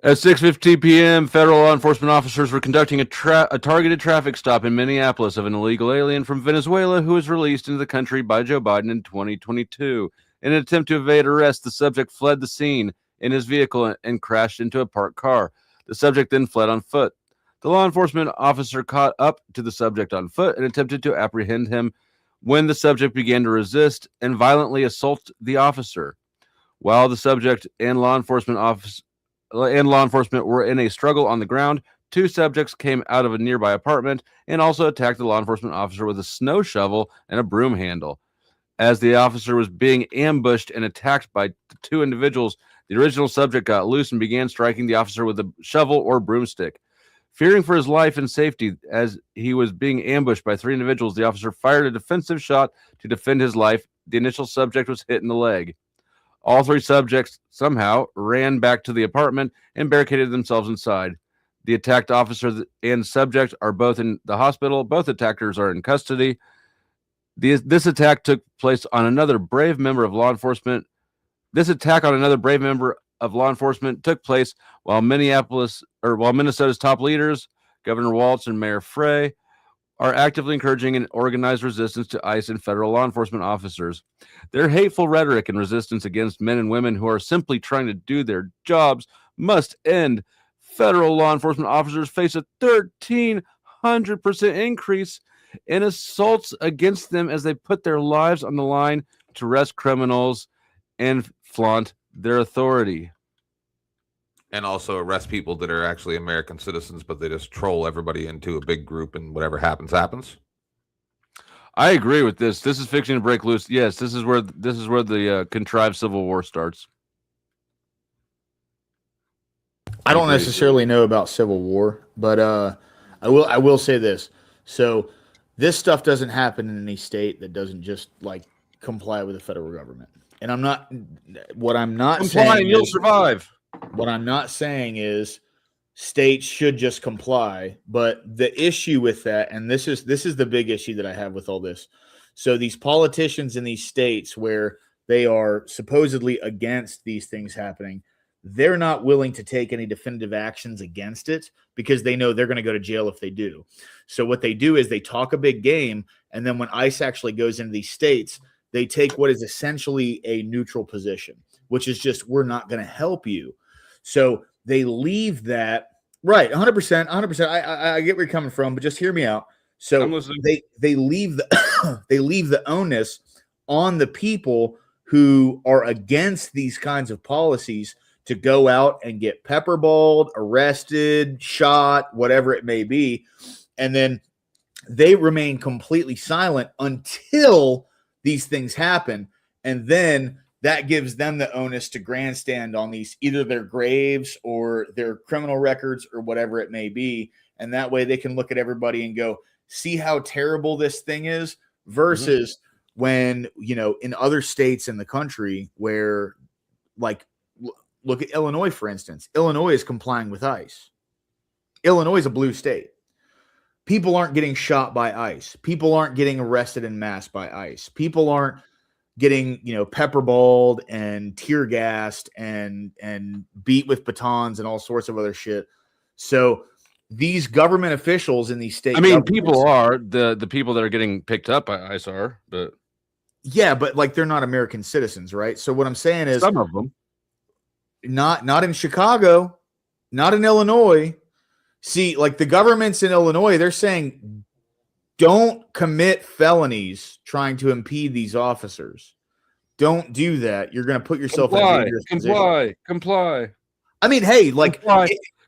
At 6:50 p.m., federal law enforcement officers were conducting a targeted traffic stop in Minneapolis of an illegal alien from Venezuela who was released into the country by Joe Biden in 2022. In an attempt to evade arrest, the subject fled the scene in his vehicle and crashed into a parked car. The subject then fled on foot. The law enforcement officer caught up to the subject on foot and attempted to apprehend him when the subject began to resist and violently assault the officer. While the subject and law enforcement were in a struggle on the ground, two subjects came out of a nearby apartment and also attacked the law enforcement officer with a snow shovel and a broom handle. As the officer was being ambushed and attacked by the two individuals, the original subject got loose and began striking the officer with a shovel or broomstick. Fearing for his life and safety as he was being ambushed by three individuals, the officer fired a defensive shot to defend his life. The initial subject was hit in the leg. All three subjects somehow ran back to the apartment and barricaded themselves inside. The attacked officer and subject are both in the hospital. Both attackers are in custody. This attack took place on another brave member of law enforcement. This attack on another brave member of law enforcement took place while Minnesota's top leaders, Governor Walz and Mayor Frey, are actively encouraging an organized resistance to ICE and federal law enforcement officers. Their hateful rhetoric and resistance against men and women who are simply trying to do their jobs must end. Federal law enforcement officers face a 1,300% increase in assaults against them as they put their lives on the line to arrest criminals and flaunt their authority. And also arrest people that are actually American citizens, but they just troll everybody into a big group, and whatever happens. I agree with this. This is fixing to break loose. Yes, this is where the contrived civil war starts. I don't necessarily know about civil war, but I will say this. So this stuff doesn't happen in any state that doesn't just like comply with the federal government. And I'm not saying you'll survive. What I'm not saying is states should just comply, but the issue with that, and this is the big issue that I have with all this. So these politicians in these states where they are supposedly against these things happening, they're not willing to take any definitive actions against it because they know they're going to go to jail if they do. So what they do is they talk a big game, and then when ICE actually goes into these states, they take what is essentially a neutral position, which is just, we're not going to help you. So they leave that, right, 100%. I get where you're coming from, but just hear me out. So they leave the onus on the people who are against these kinds of policies to go out and get pepperballed, arrested, shot, whatever it may be. And then they remain completely silent until these things happen. And then that gives them the onus to grandstand on these, either their graves or their criminal records or whatever it may be. And that way they can look at everybody and go, see how terrible this thing is, versus when, in other states in the country where, like, look at Illinois, for instance. Illinois is complying with ICE. Illinois is a blue state. People aren't getting shot by ICE. People aren't getting arrested en masse by ICE. People aren't getting, pepperballed and tear gassed and beat with batons and all sorts of other shit. So these government officials in these states, people are the people that are getting picked up by ICE are, but yeah, but like they're not American citizens, right? So what I'm saying is some of them, not in Chicago, not in Illinois. See, like the governments in Illinois, they're saying, don't commit felonies trying to impede these officers. Don't do that. You're going to put yourself in a dangerous position. Comply. I mean, hey, like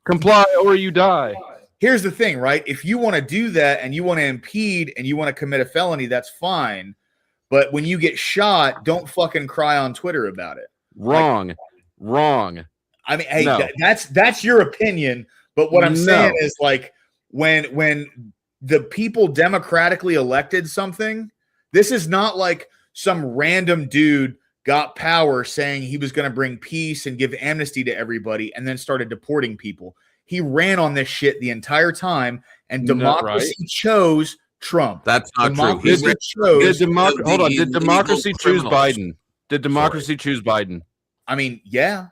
comply or you die. Here's the thing, right? If you want to do that and you want to impede and you want to commit a felony, that's fine. But when you get shot, don't fucking cry on Twitter about it. Wrong. I mean, hey, no. That's your opinion. But what I'm saying is, like, when the people democratically elected something, this is not like some random dude got power saying he was going to bring peace and give amnesty to everybody and then started deporting people. He ran on this shit the entire time, and democracy chose Trump. That's not true. Did democracy choose Biden? Did democracy choose Biden? I mean, yeah.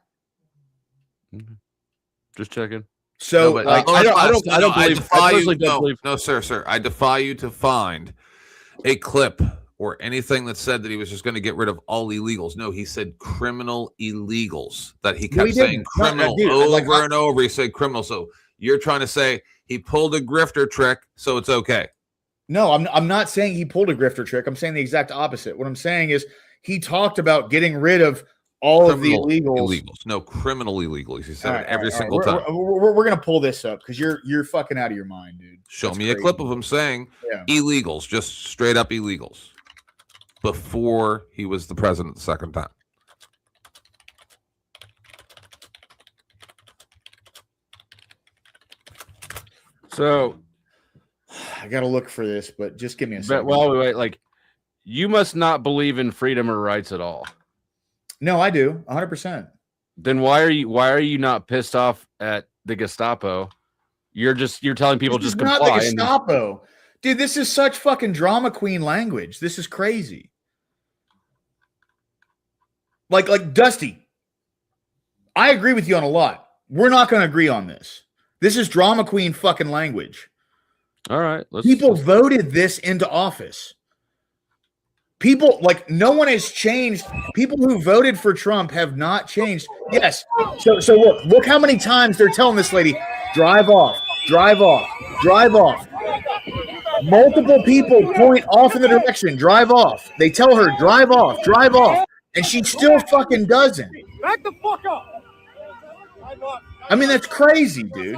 Just checking. So, but, like, I don't believe. defy I you. personally don't believe. No, sir. I defy you to find a clip or anything that said that he was just going to get rid of all illegals. No, he said criminal illegals. That he kept saying criminal over and over. He said criminal. So you're trying to say he pulled a grifter trick, so it's okay. No, I'm not saying he pulled a grifter trick. I'm saying the exact opposite. What I'm saying is he talked about getting rid of all criminal of the illegals. No, criminal illegals. He said it every single time. We're going to pull this up because you're fucking out of your mind, dude. Show me a clip of him saying illegals, just straight up illegals, before he was the president the second time. So I got to look for this, but just give me a second. Well, wait, like you must not believe in freedom or rights at all. No, I do 100%. Then why are you not pissed off at the Gestapo? You're telling people this just is comply. Not the Gestapo, dude. This is such fucking drama queen language. This is crazy. Like Dusty, I agree with you on a lot. We're not going to agree on this. This is drama queen fucking language. All right. People voted this into office. People, like, no one has changed. People who voted for Trump have not changed. Yes. So look how many times they're telling this lady, drive off, drive off, drive off. Multiple people point off in the direction, drive off. They tell her, drive off, and she still fucking doesn't. Back the fuck up. I mean, that's crazy, dude.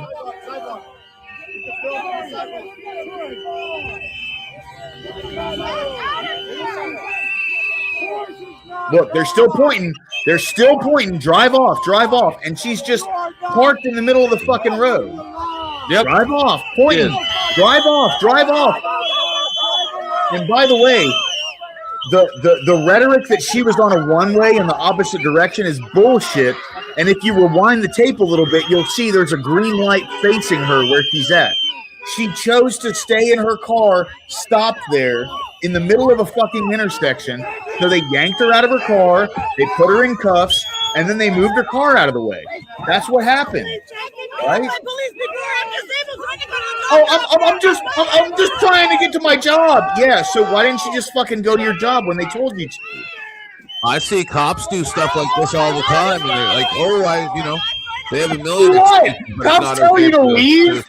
Look, they're still pointing. They're still pointing. Drive off. And she's just parked in the middle of the fucking road. Yep. Drive off. Pointing. Drive off. And by the way, the rhetoric that she was on a one-way in the opposite direction is bullshit. And if you rewind the tape a little bit, you'll see there's a green light facing her where she's at. She chose to stay in her car, stopped there in the middle of a fucking intersection. So they yanked her out of her car, they put her in cuffs, and then they moved her car out of the way. That's what happened, right? Oh, I'm just trying to get to my job. Yeah, so why didn't you just fucking go to your job when they told you to? I see cops do stuff like this all the time, and they're like, they have a million. What? Cops tell you to leave?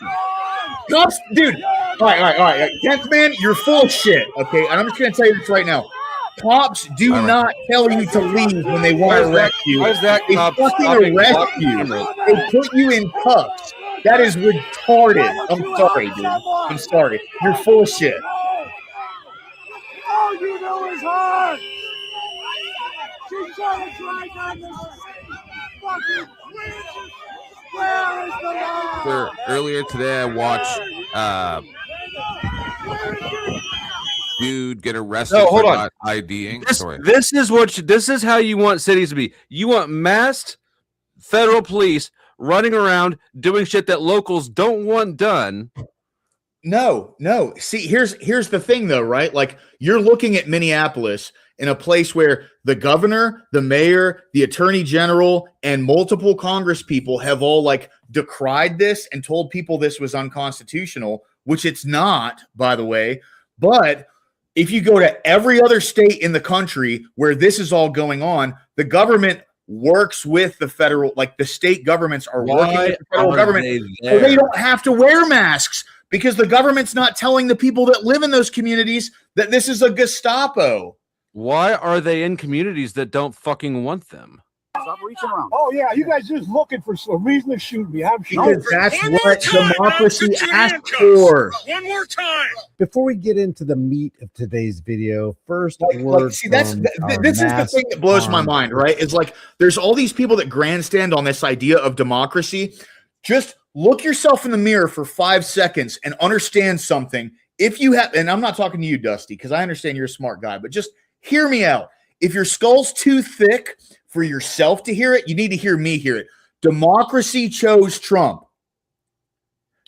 Cops, dude. All right. 10th man, you're full of shit. Okay, and I'm just gonna tell you this right now. Cops do not tell you to leave when they want to arrest you. Why is that they fucking arrest you. They put you in cuffs. That is retarded. I'm sorry, dude. I'm sorry. You're full of shit. All you know is her. She's trying to drag down this fucking bridge. Where is the law? Sir, earlier today I watched dude get arrested for not IDing. This is how you want cities to be. You want masked federal police running around doing shit that locals don't want done. No. See, here's the thing though, right? Like you're looking at Minneapolis in a place where the governor, the mayor, the attorney general, and multiple Congress people have all like decried this and told people this was unconstitutional, which it's not, by the way. But if you go to every other state in the country where this is all going on, the government works with the federal, like the state governments are working with the federal government, so they don't have to wear masks because the government's not telling the people that live in those communities that this is a Gestapo. Why are they in communities that don't fucking want them? Stop reaching around. Oh yeah, you guys just looking for a reason to shoot me. Because that's what democracy asks for. One more time. Before we get into the meat of today's video, first this is the thing that blows my mind, right? It's like there's all these people that grandstand on this idea of democracy. Just look yourself in the mirror for 5 seconds and understand something. If you have, and I'm not talking to you, Dusty, because I understand you're a smart guy, but just hear me out. If your skull's too thick for yourself to hear it, you need to hear me hear it. Democracy chose Trump.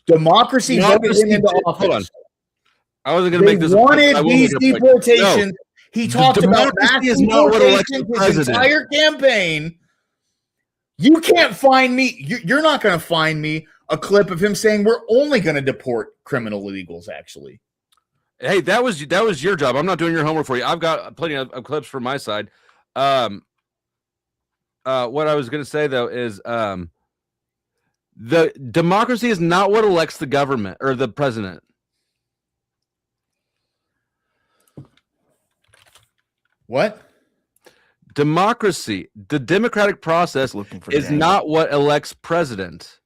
Democracy voted him into office. Hold on. I wasn't going to make this. Wanted these deportations. He talked about mass deportations his entire campaign. You can't find me. You're not going to find me a clip of him saying we're only going to deport criminal illegals. Actually, hey, that was your job. I'm not doing your homework for you. I've got plenty of clips from my side. What I was going to say though is the democracy is not what elects the government or the president. What? Democracy, the democratic process is not what elects president.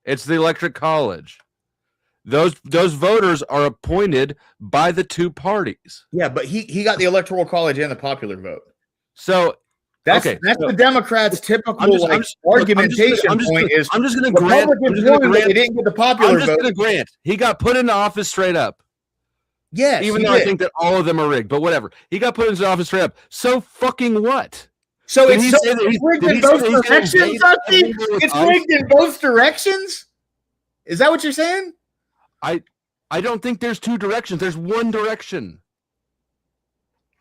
It's the electric college. Those voters are appointed by the two parties. Yeah, but he got the electoral college and the popular vote. So that's the Democrats' typical argumentation point is I'm just going to grant they didn't get the popular vote. I'm just going to grant he got put into office straight up. Yes, even though I think that all of them are rigged, but whatever. He got put into office straight up. So fucking what? So it's rigged in both directions, Dusty? It's rigged in both directions? Is that what you're saying? I don't think there's two directions. There's one direction.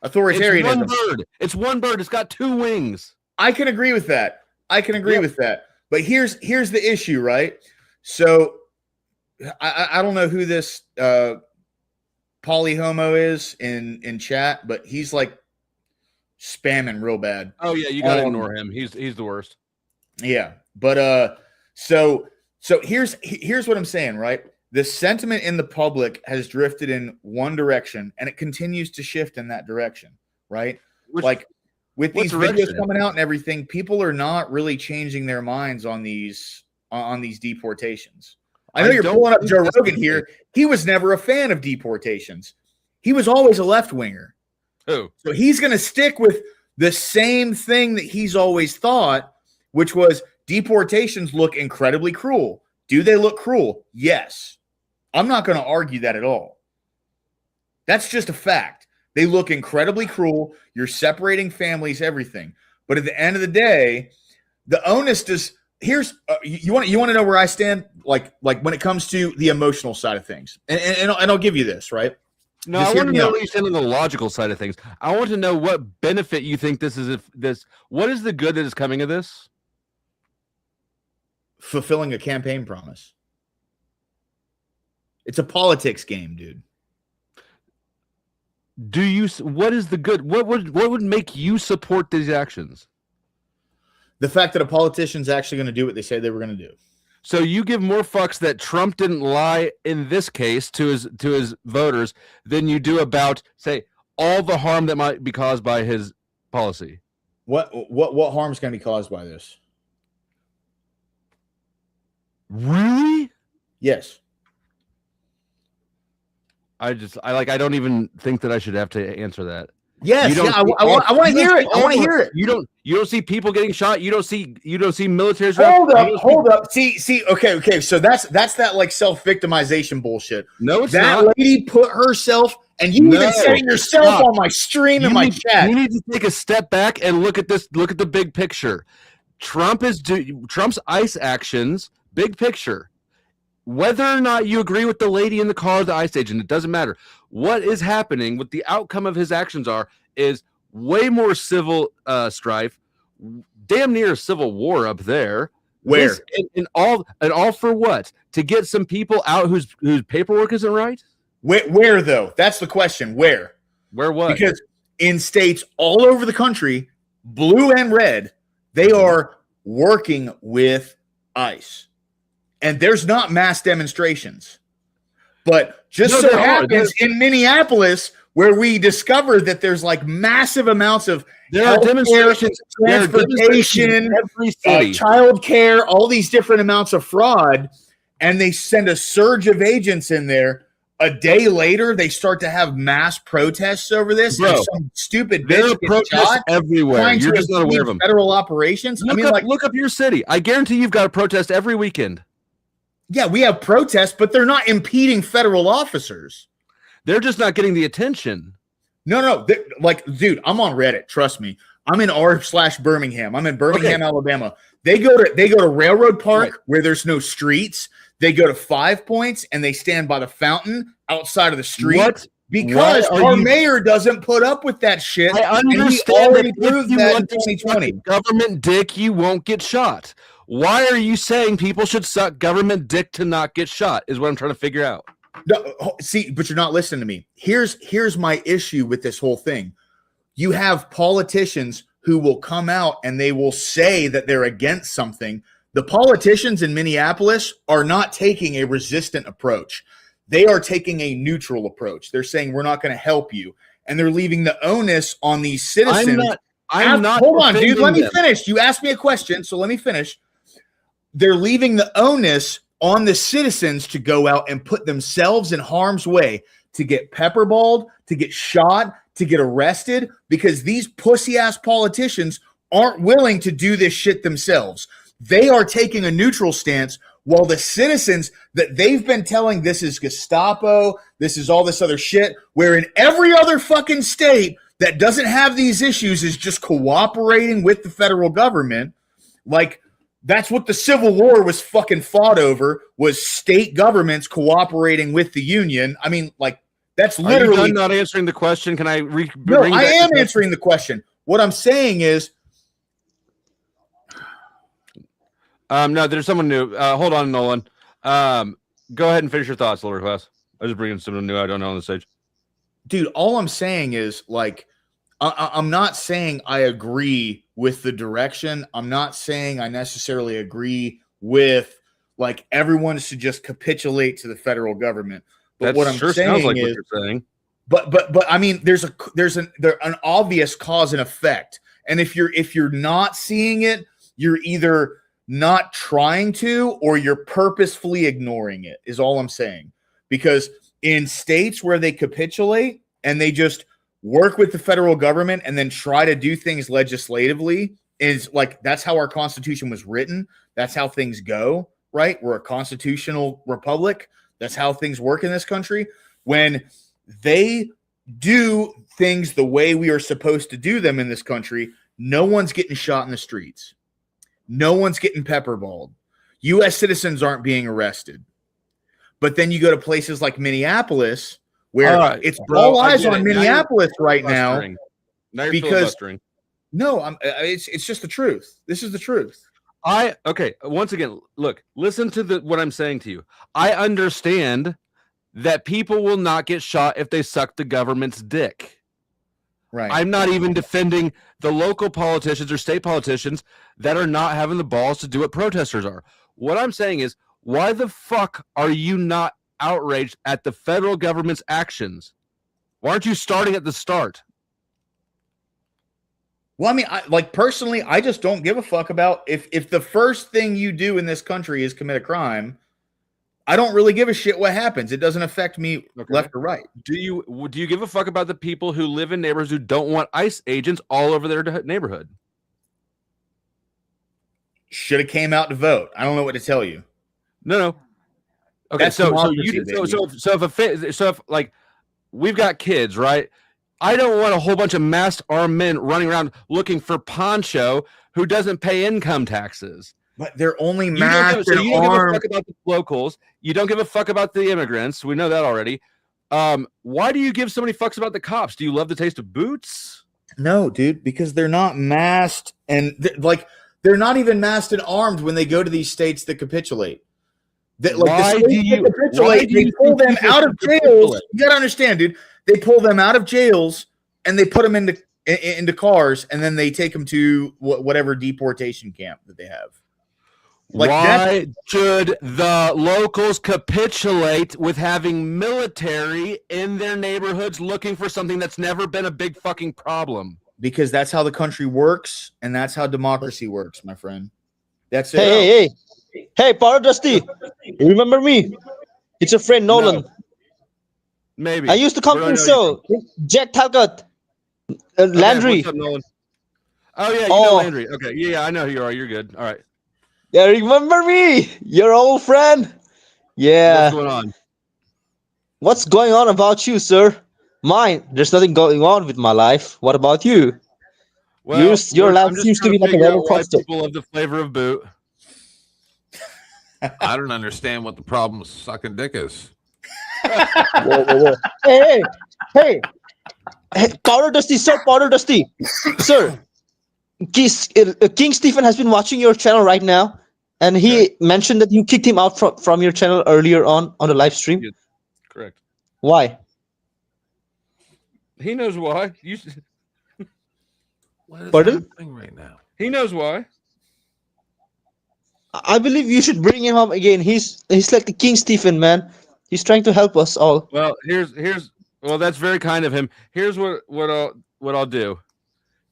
Authoritarianism. It's one bird. It's got two wings. I can agree with that. With that. But here's the issue, right? So I don't know who this polyhomo is in chat, but he's like spamming real bad. Oh yeah, you gotta ignore him. He's the worst. Yeah, but so here's what I'm saying, right? The sentiment in the public has drifted in one direction, and it continues to shift in that direction, right? Like with these videos coming out and everything, people are not really changing their minds on these deportations. I know you're pulling up Joe Rogan here. He was never a fan of deportations. He was always a left-winger. Oh. So he's going to stick with the same thing that he's always thought, which was deportations look incredibly cruel. Do they look cruel? Yes. I'm not going to argue that at all. That's just a fact. They look incredibly cruel. You're separating families, everything. But at the end of the day, the onus does... Here's you want to know where I stand, like when it comes to the emotional side of things, and I'll give you this, right? No, I want to know where you stand on the logical side of things. I want to know what benefit you think this is. What is the good that is coming of this? Fulfilling a campaign promise. It's a politics game, dude. What is the good? What would make you support these actions? The fact that a politician's actually going to do what they say they were going to do. So you give more fucks that Trump didn't lie in this case to his voters than you do about, say, all the harm that might be caused by his policy. What harm is going to be caused by this? Really? Yes. I don't even think that I should have to answer that. Yes, I want to hear it. I want to hear it. You don't see people getting shot. You don't see militaries. Hold up. See. Okay. So that's that like self-victimization bullshit. No, it's that not. Lady put herself, and you even said it yourself on my stream and my chat. You need to take a step back and look at this. Look at the big picture. Trump's ICE actions, big picture. Whether or not you agree with the lady in the car, the ICE agent, it doesn't matter. What is happening, what the outcome of his actions is way more civil strife, damn near a civil war up there. Where? And all for what? To get some people out whose paperwork isn't right? Where though? That's the question. Where? Where what? Because in states all over the country, blue and red, they are working with ICE. And there's not mass demonstrations. But just so happens in Minneapolis, where we discovered that there's like massive amounts of demonstrations, transportation, child care, all these different amounts of fraud, and they send a surge of agents in there. A day later, they start to have mass protests over this. Bro, some stupid there bitch are protests everywhere. You're just not aware of them. Federal operations. Look up your city. I guarantee you've got a protest every weekend. Yeah, we have protests, but they're not impeding federal officers. They're just not getting the attention. No. Like, dude, I'm on Reddit. Trust me. I'm in r/Birmingham. I'm in Birmingham, Alabama. They go to Railroad Park where there's no streets. They go to 5 Points and they stand by the fountain outside of the street. Because our mayor doesn't put up with that shit. I understand that if you want to suck government dick, you won't get shot. Why are you saying people should suck government dick to not get shot? Is what I'm trying to figure out. No, see, but you're not listening to me. Here's my issue with this whole thing. You have politicians who will come out and they will say that they're against something. The politicians in Minneapolis are not taking a resistant approach. They are taking a neutral approach. They're saying we're not going to help you, and they're leaving the onus on these citizens. I'm not. Hold on, dude. Let me finish. You asked me a question, so let me finish. They're leaving the onus on the citizens to go out and put themselves in harm's way, to get pepperballed, to get shot, to get arrested, because these pussy-ass politicians aren't willing to do this shit themselves. They are taking a neutral stance, while the citizens that they've been telling this is Gestapo, this is all this other shit, where in every other fucking state that doesn't have these issues is just cooperating with the federal government. Like, that's what the Civil War was fucking fought over, was state governments cooperating with the union. I mean, like, that's literally... Are you done not answering the question? Can I No, I am answering the question. What I'm saying is... No, there's someone new. Hold on, Nolan. Go ahead and finish your thoughts, Lower Class. I was bringing someone new I don't know on the stage. Dude, all I'm saying is, like, I'm not saying I agree with the direction. I'm not saying I necessarily agree with, like, everyone should just capitulate to the federal government. But what I'm saying like is, what you're saying. But I mean, there's an obvious cause and effect. And if you're not seeing it, you're either not trying to, or you're purposefully ignoring it, is all I'm saying. Because in states where they capitulate and they just work with the federal government and then try to do things legislatively, is like, that's how our Constitution was written. That's how things go, right? We're a constitutional republic. That's how things work in this country. When they do things the way we are supposed to do them in this country, no one's getting shot in the streets. No one's getting pepperballed. U.S. citizens aren't being arrested. But then you go to places like Minneapolis, where it's all eyes on Minneapolis right now. Now you're because filibustering. No, it's just the truth. This is the truth. Okay. Once again, look, listen to what I'm saying to you. I understand that people will not get shot if they suck the government's dick. Right. I'm not even defending the local politicians or state politicians that are not having the balls to do what protesters are. What I'm saying is, why the fuck are you not outraged at the federal government's actions? Why aren't you starting at the start? Well, I mean, personally, I just don't give a fuck about if the first thing you do in this country is commit a crime. I don't really give a shit what happens. It doesn't affect me left or right. Do you give a fuck about the people who live in neighborhoods who don't want ICE agents all over their neighborhood? Should have came out to vote. I don't know what to tell you. No. Okay, so if like we've got kids, right? I don't want a whole bunch of masked armed men running around looking for Poncho who doesn't pay income taxes. But they're only masked and you don't give a fuck about the locals. You don't give a fuck about the immigrants. We know that already. Why do you give so many fucks about the cops? Do you love the taste of boots? No, dude, because they're not masked, and they're not even masked and armed when they go to these states that capitulate. They pull them out of jails. You gotta understand, dude. They pull them out of jails and they put them into cars, and then they take them to whatever deportation camp that they have. Why should the locals capitulate with having military in their neighborhoods looking for something that's never been a big fucking problem? Because that's how the country works, and that's how democracy works, my friend. That's it. Hey, Power Dusty. Remember me? It's your friend Nolan. No. Maybe. I used to come to the show. Jack Talcott. Landry. What's up, Nolan? Oh, yeah, you know Landry. Okay, yeah, I know who you are. You're good. All right. Yeah, remember me? Your old friend? Yeah. What's going on? What's going on about you, sir? Mine. There's nothing going on with my life. What about you? Well, your life seems to be like a roller coaster. People love the flavor of boot. I don't understand what the problem with sucking dick is. Whoa. Hey, Hey, Powder Dusty, sir, Powder Dusty, sir. King Stephen has been watching your channel right now, and he mentioned that you kicked him out from your channel earlier on the live stream. Yeah, correct. Why? He knows why. What is Pardon? happening right now? He knows why. I believe you should bring him up again. He's like the King Stephen, man. He's trying to help us all. Well, well, that's very kind of him. Here's what I'll do.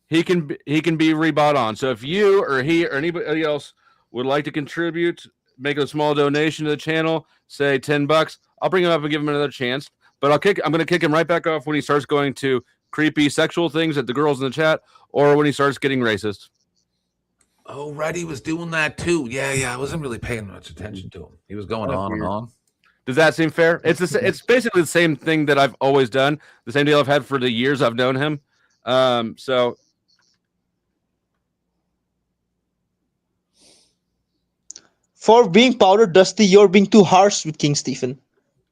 He can be rebought on. So if you or he or anybody else would like to contribute, make a small donation to the channel, say $10, I'll bring him up and give him another chance. But I'm going to kick him right back off when he starts going to creepy sexual things at the girls in the chat, or when he starts getting racist. Oh, right, he was doing that too. Yeah. I wasn't really paying much attention to him. He was going on and on. Does that seem fair? It's basically the same thing that I've always done. The same deal I've had for the years I've known him. So. For being Powder Dusty, you're being too harsh with King Stephen.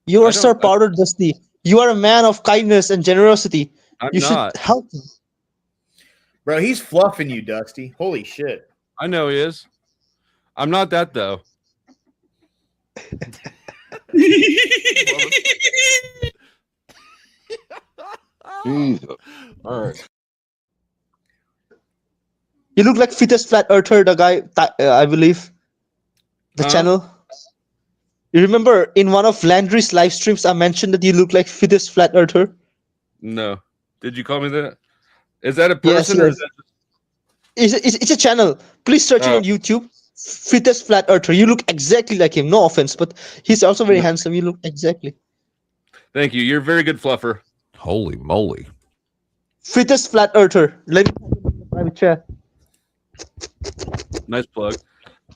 You are Sir Powder Dusty. You are a man of kindness and generosity. You should help him. Bro, he's fluffing you, Dusty. Holy shit. I know he is. I'm not that, though. Jesus. All right. You look like fittest flat earther, the guy, I believe. The channel. You remember in one of Landry's live streams, I mentioned that you look like fittest flat earther? No. Did you call me that? Is that a person? Yes. Or is that... It's a channel. Please search it on YouTube. Fittest flat earther. You look exactly like him. No offense, but he's also very handsome. You look exactly. Thank you. You're a very good fluffer. Holy moly. Fittest flat earther. Let me in the private chat. Nice plug.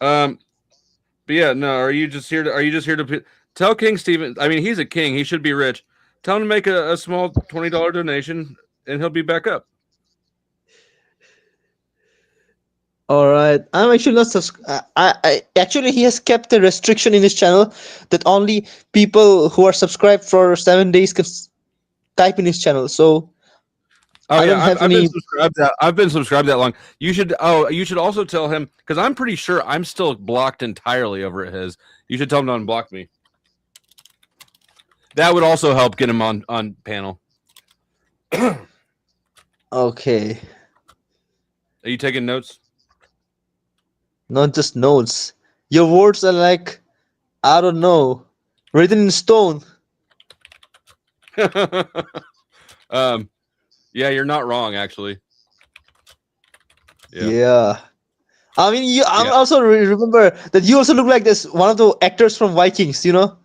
But yeah, no. Are you just here to tell King Stephen? I mean, he's a king. He should be rich. Tell him to make a small $20 donation, and he'll be back up. All right. I'm actually not subscribed. I actually, he has kept a restriction in his channel that only people who are subscribed for 7 days can type in his channel. So I've been subscribed that long. You should also tell him, because I'm pretty sure I'm still blocked entirely over at his. You should tell him to unblock me. That would also help get him on panel. Okay. Are you taking notes? Not just notes. Your words are like, I don't know, written in stone. Yeah, you're not wrong, actually. Yeah. I mean, I also remember that you also look like this one of the actors from Vikings, you know?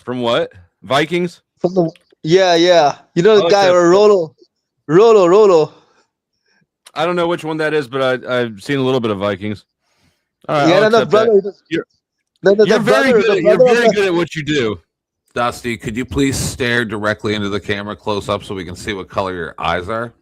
From what? Vikings? From the yeah. You know the guy or Rolo. I don't know which one that is, but I've seen a little bit of Vikings. All right, yeah, brother. You're very good at what you do. Dusty, could you please stare directly into the camera close up so we can see what color your eyes are?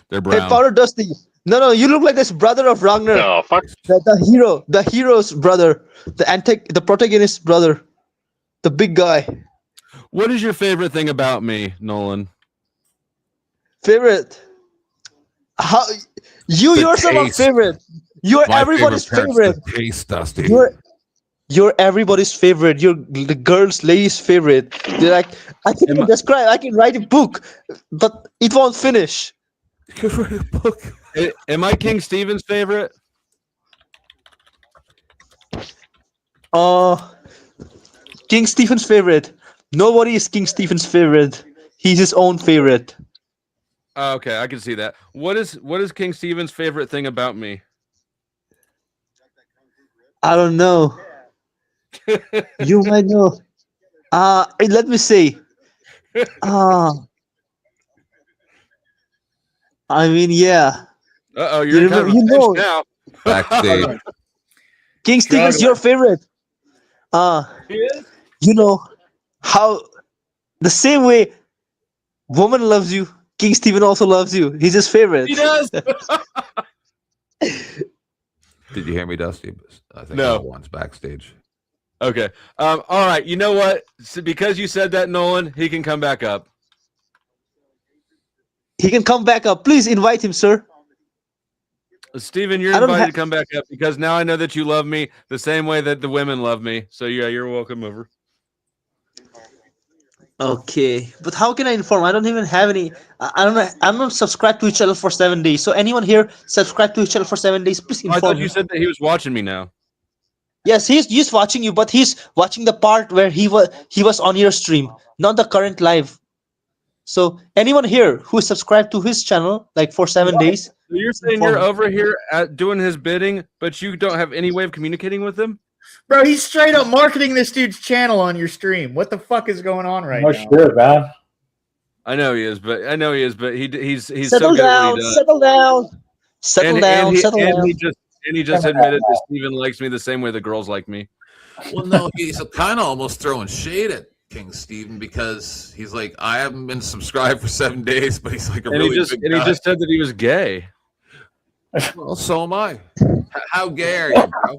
They're brown. Hey, Powder Dusty. No, you look like this brother of Ragnar. No, fuck. The hero's brother, the protagonist's brother, the big guy. What is your favorite thing about me, Nolan? Favorite? How you yourself are favorite? You're everybody's favorite. Taste, Dusty. You're everybody's favorite. You're the girls' ladies' favorite. They're like, I can describe. I can write a book, but it won't finish. You can write a book. Am I King Stephen's favorite? King Stephen's favorite. Nobody is King Stephen's favorite. He's his own favorite. Okay, I can see that. What is King Stephen's favorite thing about me? I don't know. You might know. Let me see. I mean, yeah. You're kind of now. Backstage. King Stephen's your favorite. You know how the same way woman loves you, King Stephen also loves you. He's his favorite. He does. Did you hear me, Dusty? I think no. one's backstage. Okay. All right. You know what? So because you said that, Nolan, he can come back up. He can come back up. Please invite him, sir. Steven, you're invited to come back up because now I know that you love me the same way that the women love me. So yeah, you're welcome over. Okay, but how can I inform? I don't even have any. I don't know. I'm not subscribed to each channel for 7 days. So anyone here subscribe to each channel for 7 days? Please I inform thought him. you said that he was watching me now. Yes, he's watching you, but he's watching the part where he was on your stream, not the current live. So anyone here who is subscribed to his channel like for 7 days? So you're saying you're over here doing his bidding, but you don't have any way of communicating with him? Bro, he's straight up marketing this dude's channel on your stream. What the fuck is going on right now? Sure, man. I know he is, but he's Settle so good down, at what he does. settle down, settle down, settle down. He just admitted that Steven likes me the same way the girls like me. Well, no, he's kind of almost throwing shade at King Steven because he's like, I haven't been subscribed for 7 days, but he's like a really big guy. He just said that he was gay. Well, so am I. How gay are you, bro?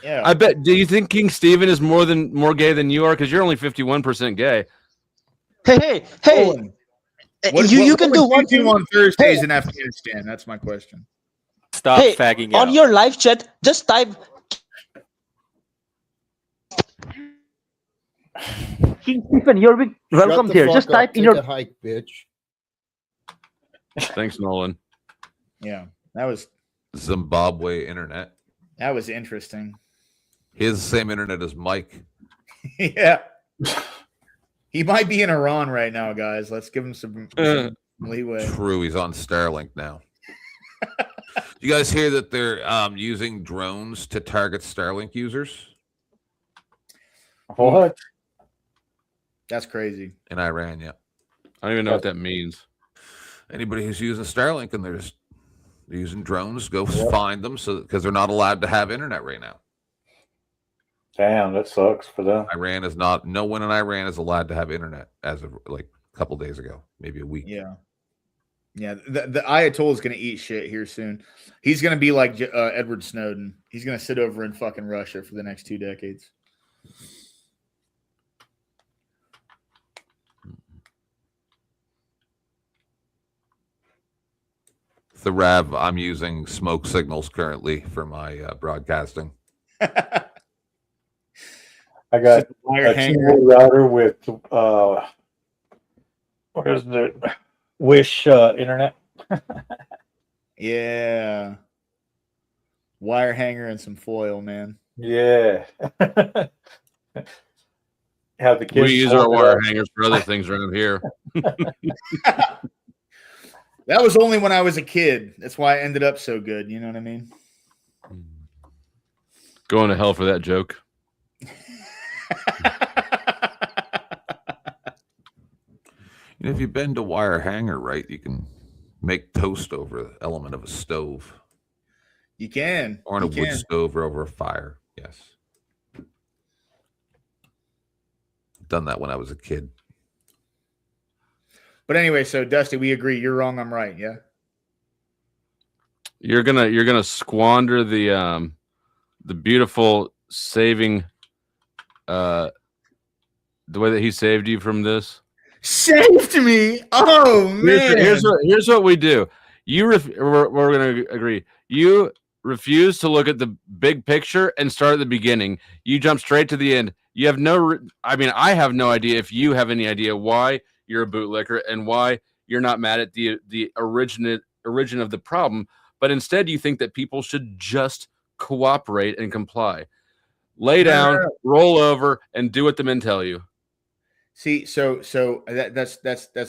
Yeah. I bet. Do you think King Steven is more gay than you are? Because you're only 51% gay. Hey! You can do one thing on Thursdays in Afghanistan. That's my question. Stop fagging out. On your live chat, just type King Stephen, you're being welcome here. Just type in your hike, bitch. Thanks, Nolan. Yeah, that was Zimbabwe internet. That was interesting. He has the same internet as Mike. Yeah. He might be in Iran right now, guys. Let's give him some leeway. True, he's on Starlink now. You guys hear that they're using drones to target Starlink users? What? That's crazy. In Iran, yeah. I don't even know what that means. Anybody who's using Starlink and they're using drones, go find them because they're not allowed to have internet right now. Damn, that sucks for them. Iran is not. No one in Iran is allowed to have internet as of like a couple days ago, maybe a week. Yeah. Yeah, the Ayatollah is going to eat shit here soon. He's going to be like Edward Snowden. He's going to sit over in fucking Russia for the next 2 decades. The Rav, I'm using smoke signals currently for my broadcasting. I got a single router with what is it? Wish internet. Yeah. Wire hanger and some foil, man. Yeah. Have the kids. We use our wire hangers for other things around here. That was only when I was a kid. That's why I ended up so good. You know what I mean? Going to hell for that joke. If you bend a wire hanger right, you can make toast over the element of a stove. You can. Or on a wood stove or over a fire. Yes. Done that when I was a kid. But anyway, so Dusty, we agree. You're wrong. I'm right. Yeah. You're gonna squander the beautiful saving, the way that he saved you from this. Saved me. Oh man. Here's what we do. We're gonna agree. You refuse to look at the big picture and start at the beginning. You jump straight to the end. You have I have no idea if you have any idea why you're a bootlicker and why you're not mad at the origin of the problem, but instead you think that people should just cooperate and comply. Lay down, roll over, and do what the men tell you. See, so that's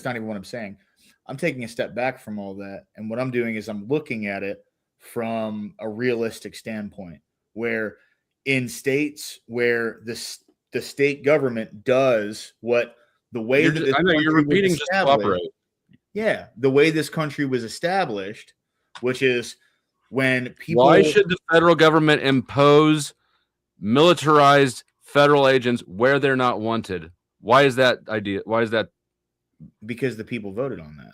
not even what I'm saying. I'm taking a step back from all that, and what I'm doing is I'm looking at it from a realistic standpoint, where in states where the state government does what the way you're repeating just cooperate. Yeah, the way this country was established, which is when people. Why should the federal government impose militarized federal agents where they're not wanted? Why is that idea? Why is that? Because the people voted on that.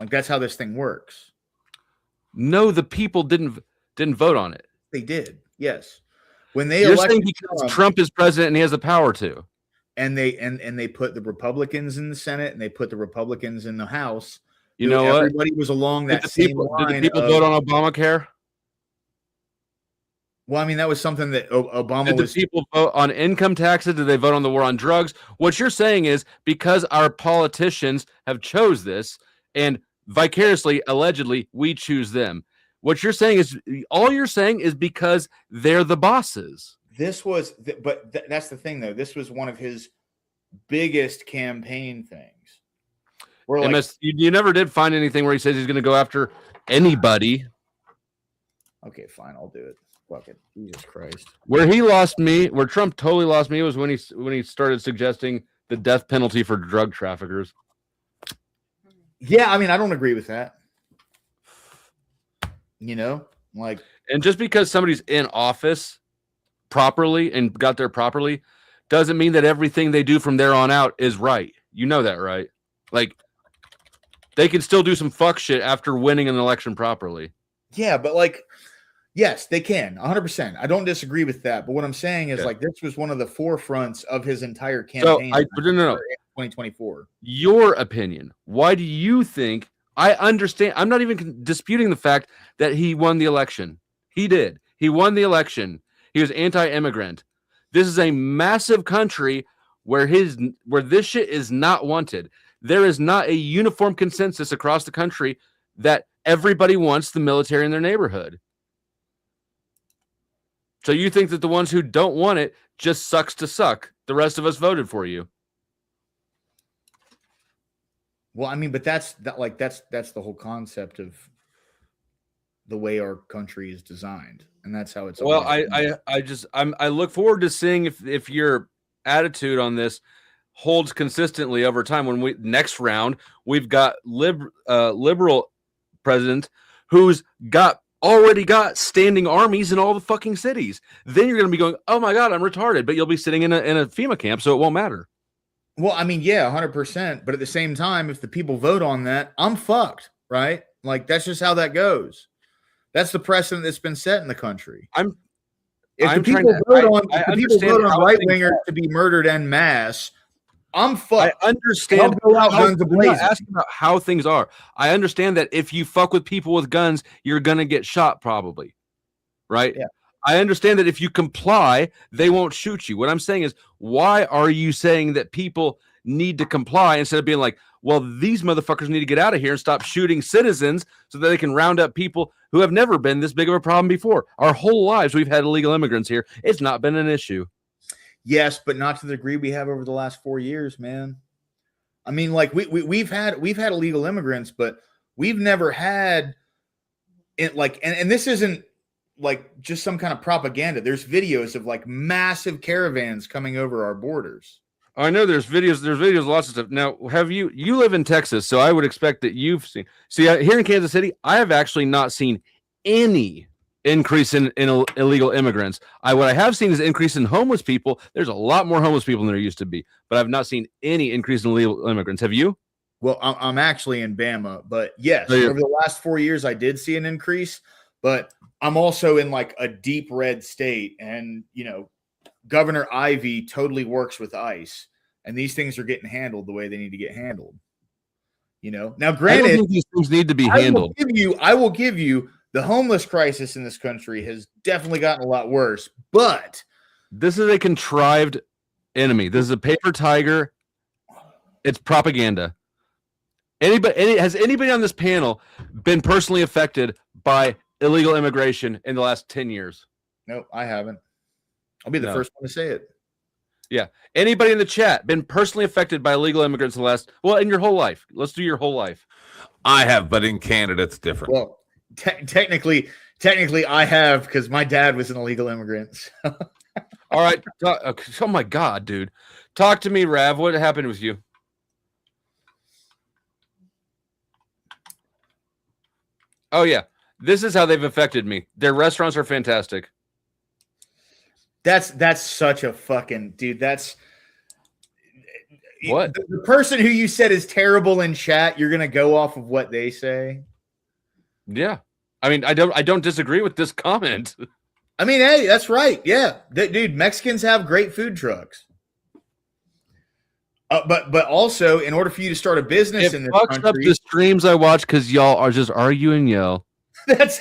Like that's how this thing works. No, the people didn't vote on it. They did, yes. When they You're saying elected because Trump is president and he has the power to. And they put the Republicans in the Senate and they put the Republicans in the House. You know what? Everybody was along that same line. Did the people vote on Obamacare? Well, I mean, that was something that Obama Did the people vote on income taxes? Did they vote on the war on drugs? What you're saying is because our politicians have chose this and vicariously, allegedly, we choose them. What you're saying is all you're saying is because they're the bosses. This was, that's the thing, though. This was one of his biggest campaign things. Like, you never did find anything where he says he's going to go after anybody. Okay, fine, I'll do it. Fuck it, Jesus Christ. Where he lost me, where Trump totally lost me, was when he started suggesting the death penalty for drug traffickers. Yeah, I mean, I don't agree with that. You know, like, and just because somebody's in office properly and got there properly doesn't mean that everything they do from there on out is right. You know that, right? Like, they can still do some fuck shit after winning an election properly. Yeah, but like, yes, they can 100%. I don't disagree with that. But what I'm saying is, like, this was one of the forefronts of his entire campaign. So no. 2024. Your opinion. Why do you think? I understand. I'm not even disputing the fact that he won the election. He did. He won the election. He was anti-immigrant. This is a massive country where this shit is not wanted. There is not a uniform consensus across the country that everybody wants the military in their neighborhood. So you think that the ones who don't want it just sucks to suck. The rest of us voted for you. Well, I mean, but that's the whole concept of the way our country is designed, and that's how it's. Well, I look forward to seeing if your attitude on this holds consistently over time. When next round we've got liberal president who's already got standing armies in all the fucking cities. Then you're going to be going, oh my God, I'm retarded, but you'll be sitting in a FEMA camp, so it won't matter. Well, I mean, yeah, 100%. But at the same time, if the people vote on that, I'm fucked, right? Like, that's just how that goes. That's the precedent that's been set in the country. If the people vote on right wingers to be murdered en masse, I'm fucked. I understand. I'll go out guns I'm not asking about how things are. I understand that if you fuck with people with guns, you're gonna get shot, probably, right? Yeah. I understand that if you comply, they won't shoot you. What I'm saying is, why are you saying that people need to comply instead of being like, well, these motherfuckers need to get out of here and stop shooting citizens so that they can round up people who have never been this big of a problem before? Our whole lives, we've had illegal immigrants here. It's not been an issue. Yes, but not to the degree we have over the last 4 years, man. I mean, like we've had illegal immigrants, but we've never had it like, and this isn't like just some kind of propaganda. There's videos of like massive caravans coming over our borders. I know there's videos, lots of stuff. Now, you live in Texas, so I would expect that you've seen. See, here in Kansas City, I have actually not seen any increase in illegal immigrants. What I have seen is an increase in homeless people. There's a lot more homeless people than there used to be, but I've not seen any increase in illegal immigrants. Have you? Well, I'm actually in Bama, but yes, over the last 4 years, I did see an increase, but I'm also in like a deep red state, and Governor Ivey totally works with ICE, and these things are getting handled the way they need to get handled. Now granted, I don't think these things need to be handled. I will give you the homeless crisis in this country has definitely gotten a lot worse, but this is a contrived enemy. This is a paper tiger. It's propaganda. Has anybody on this panel been personally affected by illegal immigration in the last 10 years? No, I haven't. I'll be the first one to say it. Yeah. Anybody in the chat been personally affected by illegal immigrants in your whole life? Let's do your whole life. I have, but in Canada, it's different. Well, technically I have, because my dad was an illegal immigrant. So. All right. Oh my God, dude. Talk to me, Rav. What happened with you? Oh yeah. This is how they've affected me. Their restaurants are fantastic. That's such a fucking dude. That's what the person who you said is terrible in chat. You're gonna go off of what they say. Yeah, I mean, I don't disagree with this comment. I mean, hey, that's right. Yeah, dude, Mexicans have great food trucks. But also, in order for you to start a business in this fucks country, up the streams I watch because y'all are just arguing yell. That's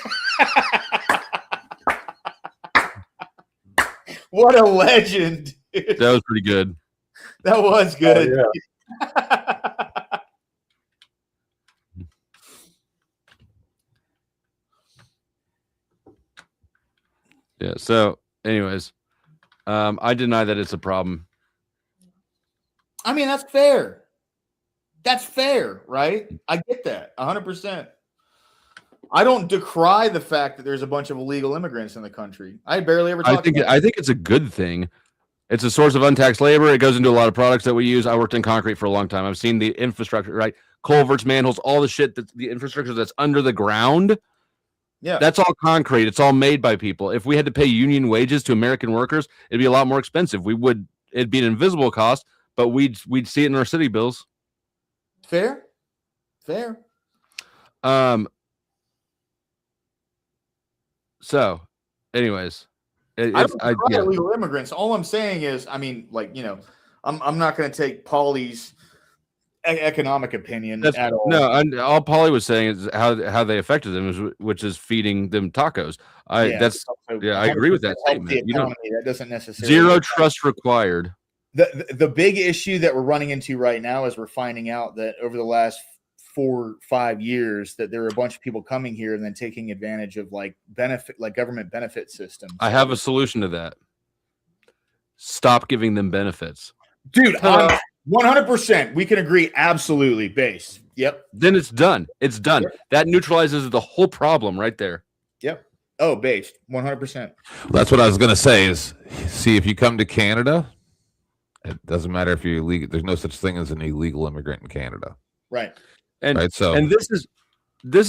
what a legend. That was pretty good. That was good. Oh, yeah. Yeah. So, anyways, I deny that it's a problem. I mean, that's fair. That's fair, right? I get that 100%. I don't decry the fact that there's a bunch of illegal immigrants in the country. I barely ever talk about it. I think it's a good thing. It's a source of untaxed labor. It goes into a lot of products that we use. I worked in concrete for a long time. I've seen the infrastructure, right? Culverts, manholes, all the shit that the infrastructure that's under the ground. Yeah. That's all concrete. It's all made by people. If we had to pay union wages to American workers, it'd be a lot more expensive. It'd be an invisible cost, but we'd see it in our city bills. Fair. So, anyways, I don't decry illegal immigrants. All I'm saying is, I mean, like, I'm not going to take Paulie's economic opinion at all. No, all Paulie was saying is how they affected them, which is feeding them tacos. I agree with that statement. That doesn't necessarily zero trust required. The big issue that we're running into right now is we're finding out that over the last 4 or 5 years that there are a bunch of people coming here and then taking advantage of government benefit systems. I have a solution to that. Stop giving them benefits. Dude, 100%. We can agree. Absolutely. Base. Yep. Then it's done. It's done. Yep. That neutralizes the whole problem right there. Yep. Oh, based. 100%. That's what I was going to say is, see, if you come to Canada, it doesn't matter if you're illegal. There's no such thing as an illegal immigrant in Canada. Right. And this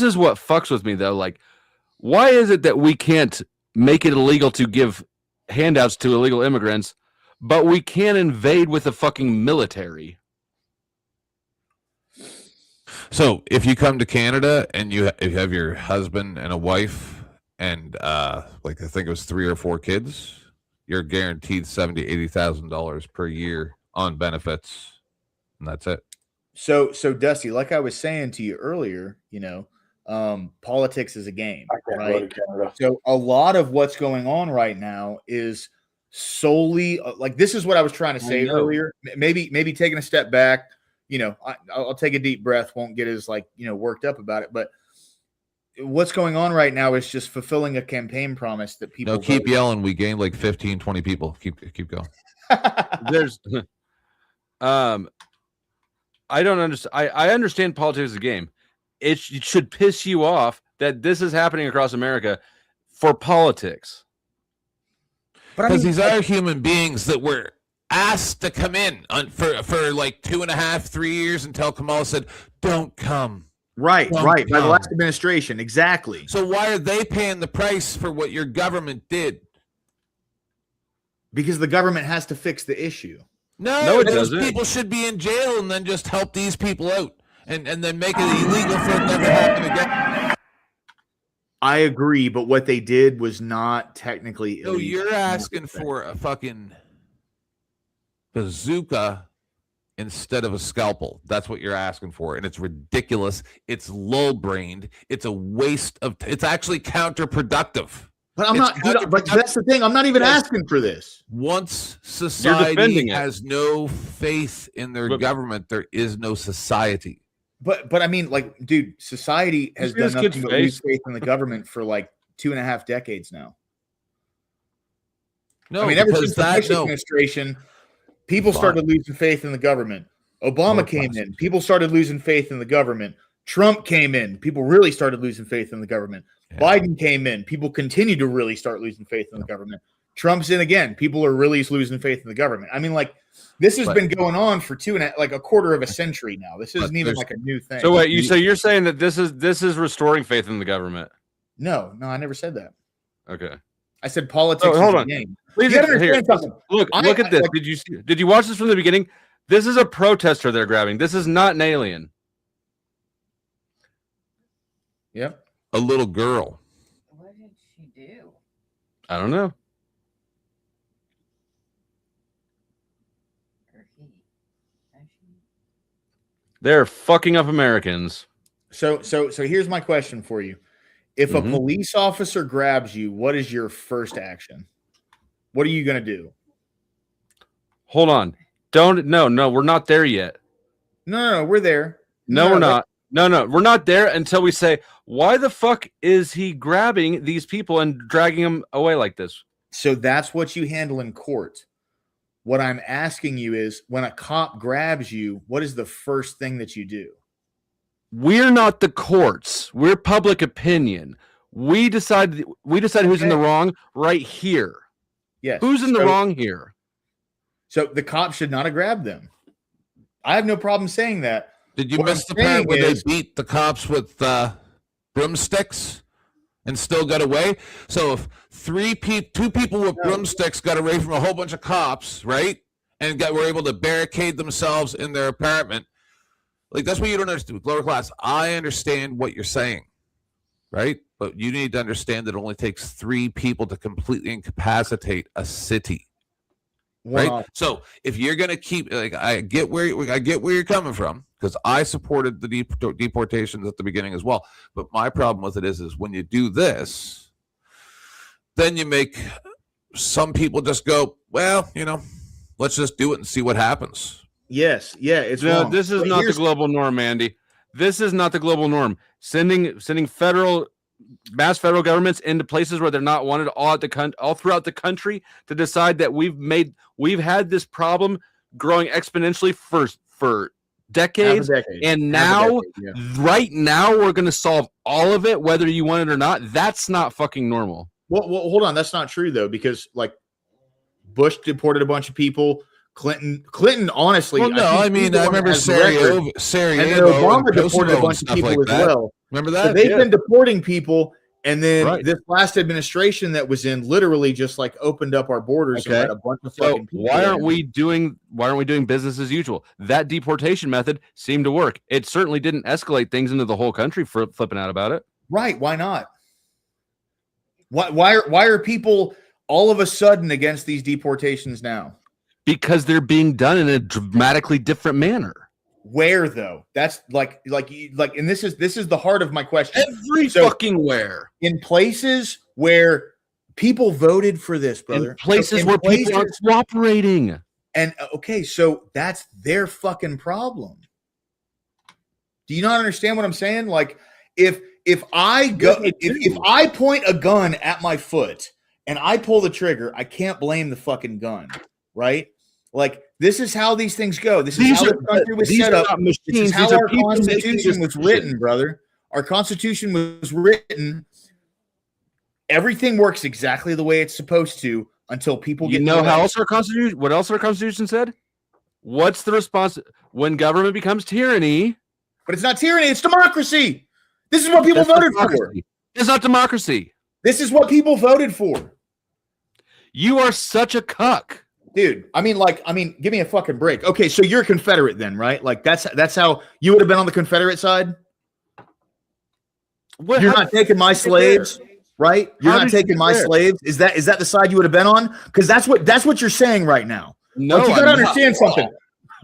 is what fucks with me though. Like, why is it that we can't make it illegal to give handouts to illegal immigrants, but we can't invade with the fucking military? So if you come to Canada and you have your husband and a wife and I think it was 3 or 4 kids, you're guaranteed $70,000-$80,000 per year on benefits, and that's it. So Dusty, like I was saying to you earlier, politics is a game, right? So a lot of what's going on right now is solely this is what I was trying to say earlier. Maybe taking a step back, I'll take a deep breath, won't get as worked up about it, but what's going on right now is just fulfilling a campaign promise that people keep yelling. We gained 15, 20 people. Keep going. There's I don't understand. I understand politics is a game. It should piss you off that this is happening across America for politics. Because these are human beings that were asked to come in for 2.5, 3 years until Kamala said, "Don't come." Right. By the last administration, exactly. So why are they paying the price for what your government did? Because the government has to fix the issue. No, it doesn't. People should be in jail and then just help these people out and then make it illegal for it never happen again. I agree, but what they did was not technically illegal. No, you're asking for a fucking bazooka instead of a scalpel. That's what you're asking for, and it's ridiculous. It's lull-brained. It's a waste of. It's actually counterproductive. But I'm not. But that's the thing. I'm not even asking for this. Once society has no faith in their government, there is no society. But I mean, dude, society has done nothing but lose faith in the government for 2.5 decades now. No, I mean, ever since the Bush administration, people started losing faith in the government. Obama came in, people started losing faith in the government. Trump came in, people really started losing faith in the government. Yeah. Biden came in, people continue to really start losing faith in the government. Trump's in again, people are really losing faith in the government. I mean, this has been going on for a quarter of a century now. This isn't even a new thing. So wait, you're saying that this is restoring faith in the government? No, I never said that. Okay. I said politics is a game. Please understand something. Look at this. Did you watch this from the beginning? This is a protester they're grabbing. This is not an alien. Yep. A little girl. What did she do? I don't know. They're fucking up Americans. So here's my question for you. If a police officer grabs you, what is your first action? What are you going to do? Hold on. No, we're not there yet. No, we're there. No, we're not. No, we're not there until we say, why the fuck is he grabbing these people and dragging them away like this? So that's what you handle in court. What I'm asking you is, when a cop grabs you, what is the first thing that you do? We're not the courts. We're public opinion. We decide who's in the wrong right here. Yes. Who's in the wrong here? So the cop should not have grabbed them. I have no problem saying that. Did you miss the part where they beat the cops with broomsticks and still got away? So if two people with broomsticks got away from a whole bunch of cops, right, and were able to barricade themselves in their apartment, like, that's what you don't understand. Lower class, I understand what you're saying, right? But you need to understand that it only takes 3 people to completely incapacitate a city. Right. Wow. So if you're going to keep, like, I get where you're coming from, because I supported the deportations at the beginning as well. But my problem with it is when you do this, then you make some people just go, well, let's just do it and see what happens. Yes. Yeah. It's wrong. This is not the global norm, Andy. This is not the global norm. Sending mass federal governments into places where they're not wanted all throughout the country to decide that we've had this problem growing exponentially for decades, and now right now we're going to solve all of it whether you want it or not. That's not fucking normal. Well, hold on, that's not true though, because like Bush deported a bunch of people. Clinton, honestly, well, no, I remember Sarajevo, and Obama deported a bunch of people like as well. Remember that? So they've been deporting people, and then this last administration that was in literally just like opened up our borders and let a bunch of fucking people. Why aren't we doing business as usual? That deportation method seemed to work. It certainly didn't escalate things into the whole country for flipping out about it. Right? Why not? Why are people all of a sudden against these deportations now? Because they're being done in a dramatically different manner. Where though? That's like, and this is the heart of my question. Fucking where? In places where people voted for this, brother. In places where people aren't cooperating. And okay, so that's their fucking problem. Do you not understand what I'm saying? Like, if I point a gun at my foot and I pull the trigger, I can't blame the fucking gun, right? Like, this is how these things go. This is how the country was set up. This is how our Constitution was written, brother. Our Constitution was written. Everything works exactly the way it's supposed to until people get. How else our Constitution? What else our Constitution said? What's the response when government becomes tyranny? But it's not tyranny. It's democracy. This is what people voted for. It's not democracy. This is what people voted for. You are such a cuck. Dude, I mean, give me a fucking break. Okay, so you're a Confederate then, right? Like, that's how you would have been on the Confederate side? You're not taking my slaves, right? You're not taking my slaves. Is that the side you would have been on? Because that's what you're saying right now. No, like, you gotta understand something.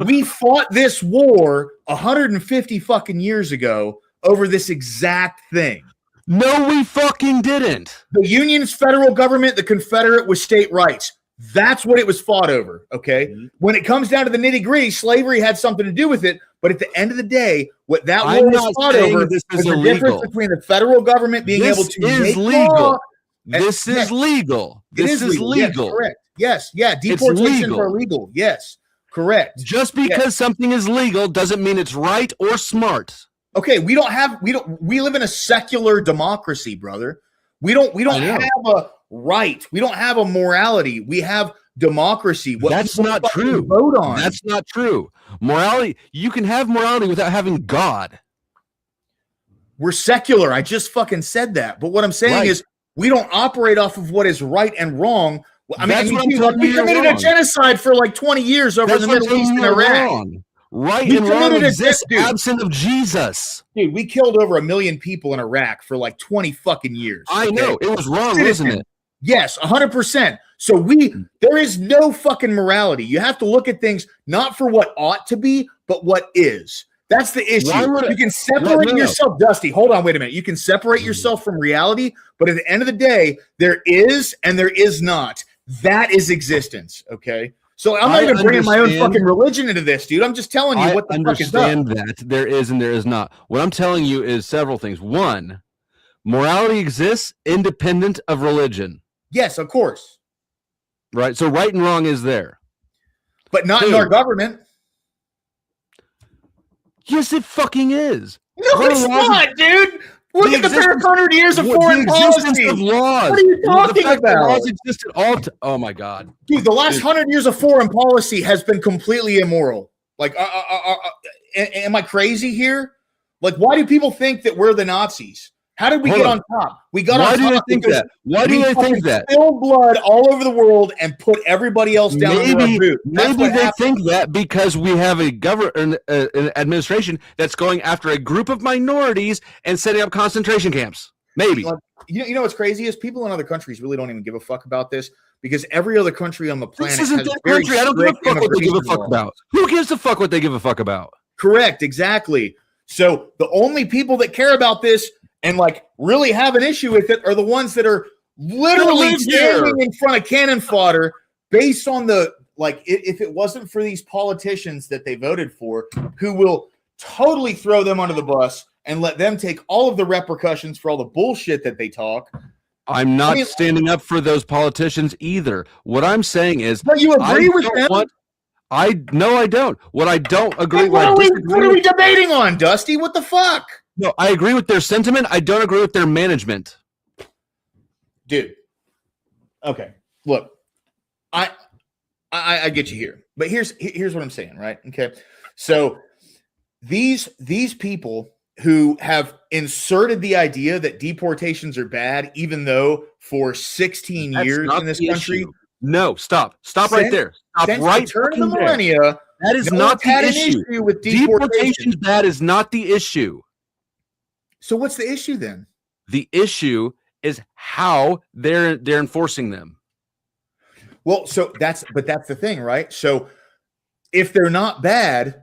We fought this war 150 fucking years ago over this exact thing. No, we fucking didn't. The Union's federal government, the Confederate was state rights. That's what it was fought over, okay? Mm-hmm. When it comes down to the nitty-gritty, slavery had something to do with it, but at the end of the day, what that war was fought over was the difference between the federal government being able to make law. This is legal. This is legal. Yes, correct. Yes, yeah, deportations are legal. Yes, correct. Just because something is legal doesn't mean it's right or smart. Okay, we live in a secular democracy, brother. We don't have a right. We don't have a morality. We have democracy. That's not true. Vote on. That's not true. Morality. You can have morality without having God. We're secular. I just fucking said that. But what I'm saying is we don't operate off of what is right and wrong. I mean, we committed a genocide for like 20 years over in the Middle East and Iraq. Right and wrong exists absent of Jesus. Dude, we killed over 1 million people in Iraq for like 20 fucking years. I know. It was wrong, wasn't it? Yes, 100%. So there is no fucking morality. You have to look at things not for what ought to be, but what is. That's the issue. You can separate yourself, Dusty. Hold on, wait a minute. You can separate yourself from reality, but at the end of the day, there is and there is not. That is existence. Okay. So I'm not even bringing my own fucking religion into this, dude. I'm just telling you what the fuck is up. I understand that there is and there is not. What I'm telling you is several things. One, morality exists independent of religion. Yes, of course. Right. So right and wrong is there. But not in our government. Yes, it fucking is. No, it's not, dude. Look at the past 100 years of foreign policy. Of laws. What are you talking about? Laws existed oh my God, dude! The last 100 years of foreign policy has been completely immoral. Like, am I crazy here? Like, why do people think that we're the Nazis? How did we get on top? We got on top. Why do they think that? Why do they think that? Spilled blood all over the world and put everybody else down in our boot. Maybe they think that because we have a government, an administration that's going after a group of minorities and setting up concentration camps. Maybe. Like, you know what's crazy is people in other countries really don't even give a fuck about this because every other country on the planet has their country. I don't give a fuck what they give a fuck about. Who gives a fuck what they give a fuck about? Correct. Exactly. So the only people that care about this and like really have an issue with it are the ones that are literally standing in front of cannon fodder based on the, like, if it wasn't for these politicians that they voted for, who will totally throw them under the bus and let them take all of the repercussions for all the bullshit that they talk. I'm not standing up for those politicians either. What I'm saying is, but you agree with them? No, I don't. What I don't agree with. What are we debating on, Dusty? What the fuck? No, I agree with their sentiment. I don't agree with their management. Dude. Okay. Look, I get you here. But here's what I'm saying, right? Okay. So these people who have inserted the idea that deportations are bad, even though for 16 years in this country. No, stop right there. Stop right the turn of the millennia. That is not the issue. With deportations bad is not the issue. So what's the issue then? The issue is how they're enforcing them. Well, so that's the thing, right? So if they're not bad,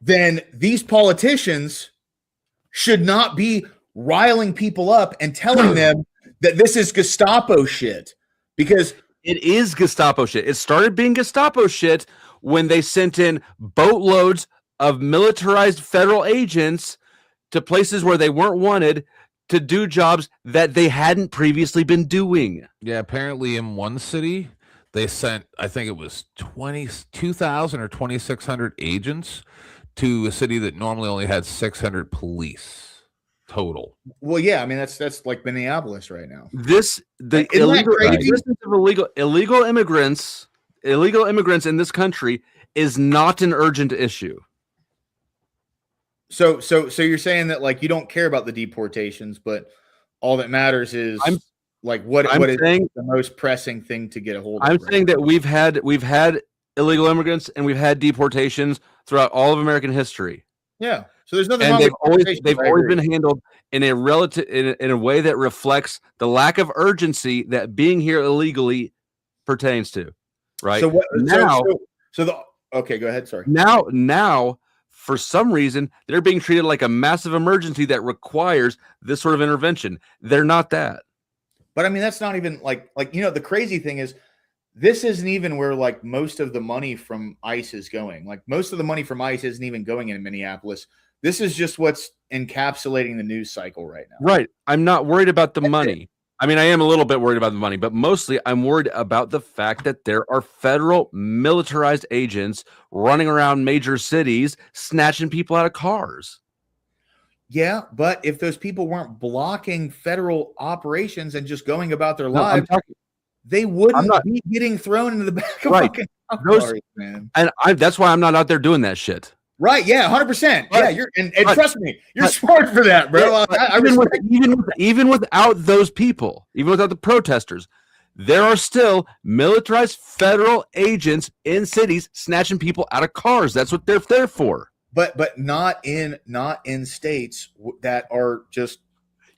then these politicians should not be riling people up and telling them that this is Gestapo shit, because it is Gestapo shit. It started being Gestapo shit when they sent in boatloads of militarized federal agents to places where they weren't wanted to do jobs that they hadn't previously been doing. Yeah, apparently in one city, they sent, I think it was 22,000 or 2,600 agents to a city that normally only had 600 police total. Well, yeah, I mean that's like Minneapolis right now. The illegal immigrants in this country is not an urgent issue. So you're saying that like you don't care about the deportations, but all that matters is what is the most pressing thing to get a hold of. I'm saying that we've had illegal immigrants and we've had deportations throughout all of American history. Yeah. So there's nothing wrong with they've always been handled in a in a way that reflects the lack of urgency that being here illegally pertains to. Right. So okay, go ahead. Sorry. Now for some reason, they're being treated like a massive emergency that requires this sort of intervention. They're not that. But I mean, that's not even like the crazy thing is this isn't even where like most of the money from ICE is going. Like most of the money from ICE isn't even going into Minneapolis. This is just what's encapsulating the news cycle right now. Right. I'm not worried about the money. I mean, I am a little bit worried about the money, but mostly I'm worried about the fact that there are federal militarized agents running around major cities, snatching people out of cars. Yeah, but if those people weren't blocking federal operations and just going about their lives, they wouldn't be getting thrown into the back of fucking cars, man. And that's why I'm not out there doing that shit. Right? Yeah, 100%. Yeah, you're and trust me, you're smart for that, bro. Even without those people, even without the protesters, there are still militarized federal agents in cities snatching people out of cars. That's what they're there for. But not in states that are just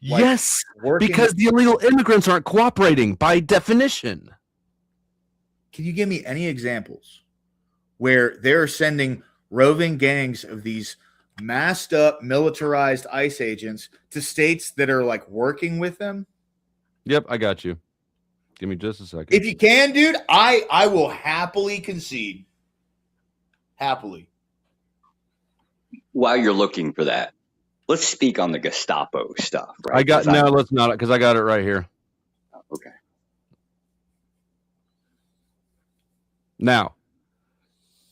Yes, working because the illegal immigrants aren't cooperating by definition. Can you give me any examples where they're sending roving gangs of these masked up, militarized ICE agents to states that are like working with them? Yep, I got you. Give me just a second. If you can, dude, I will happily concede. Happily. While you're looking for that, let's speak on the Gestapo stuff. Right? Let's not, because I got it right here. Okay. Now,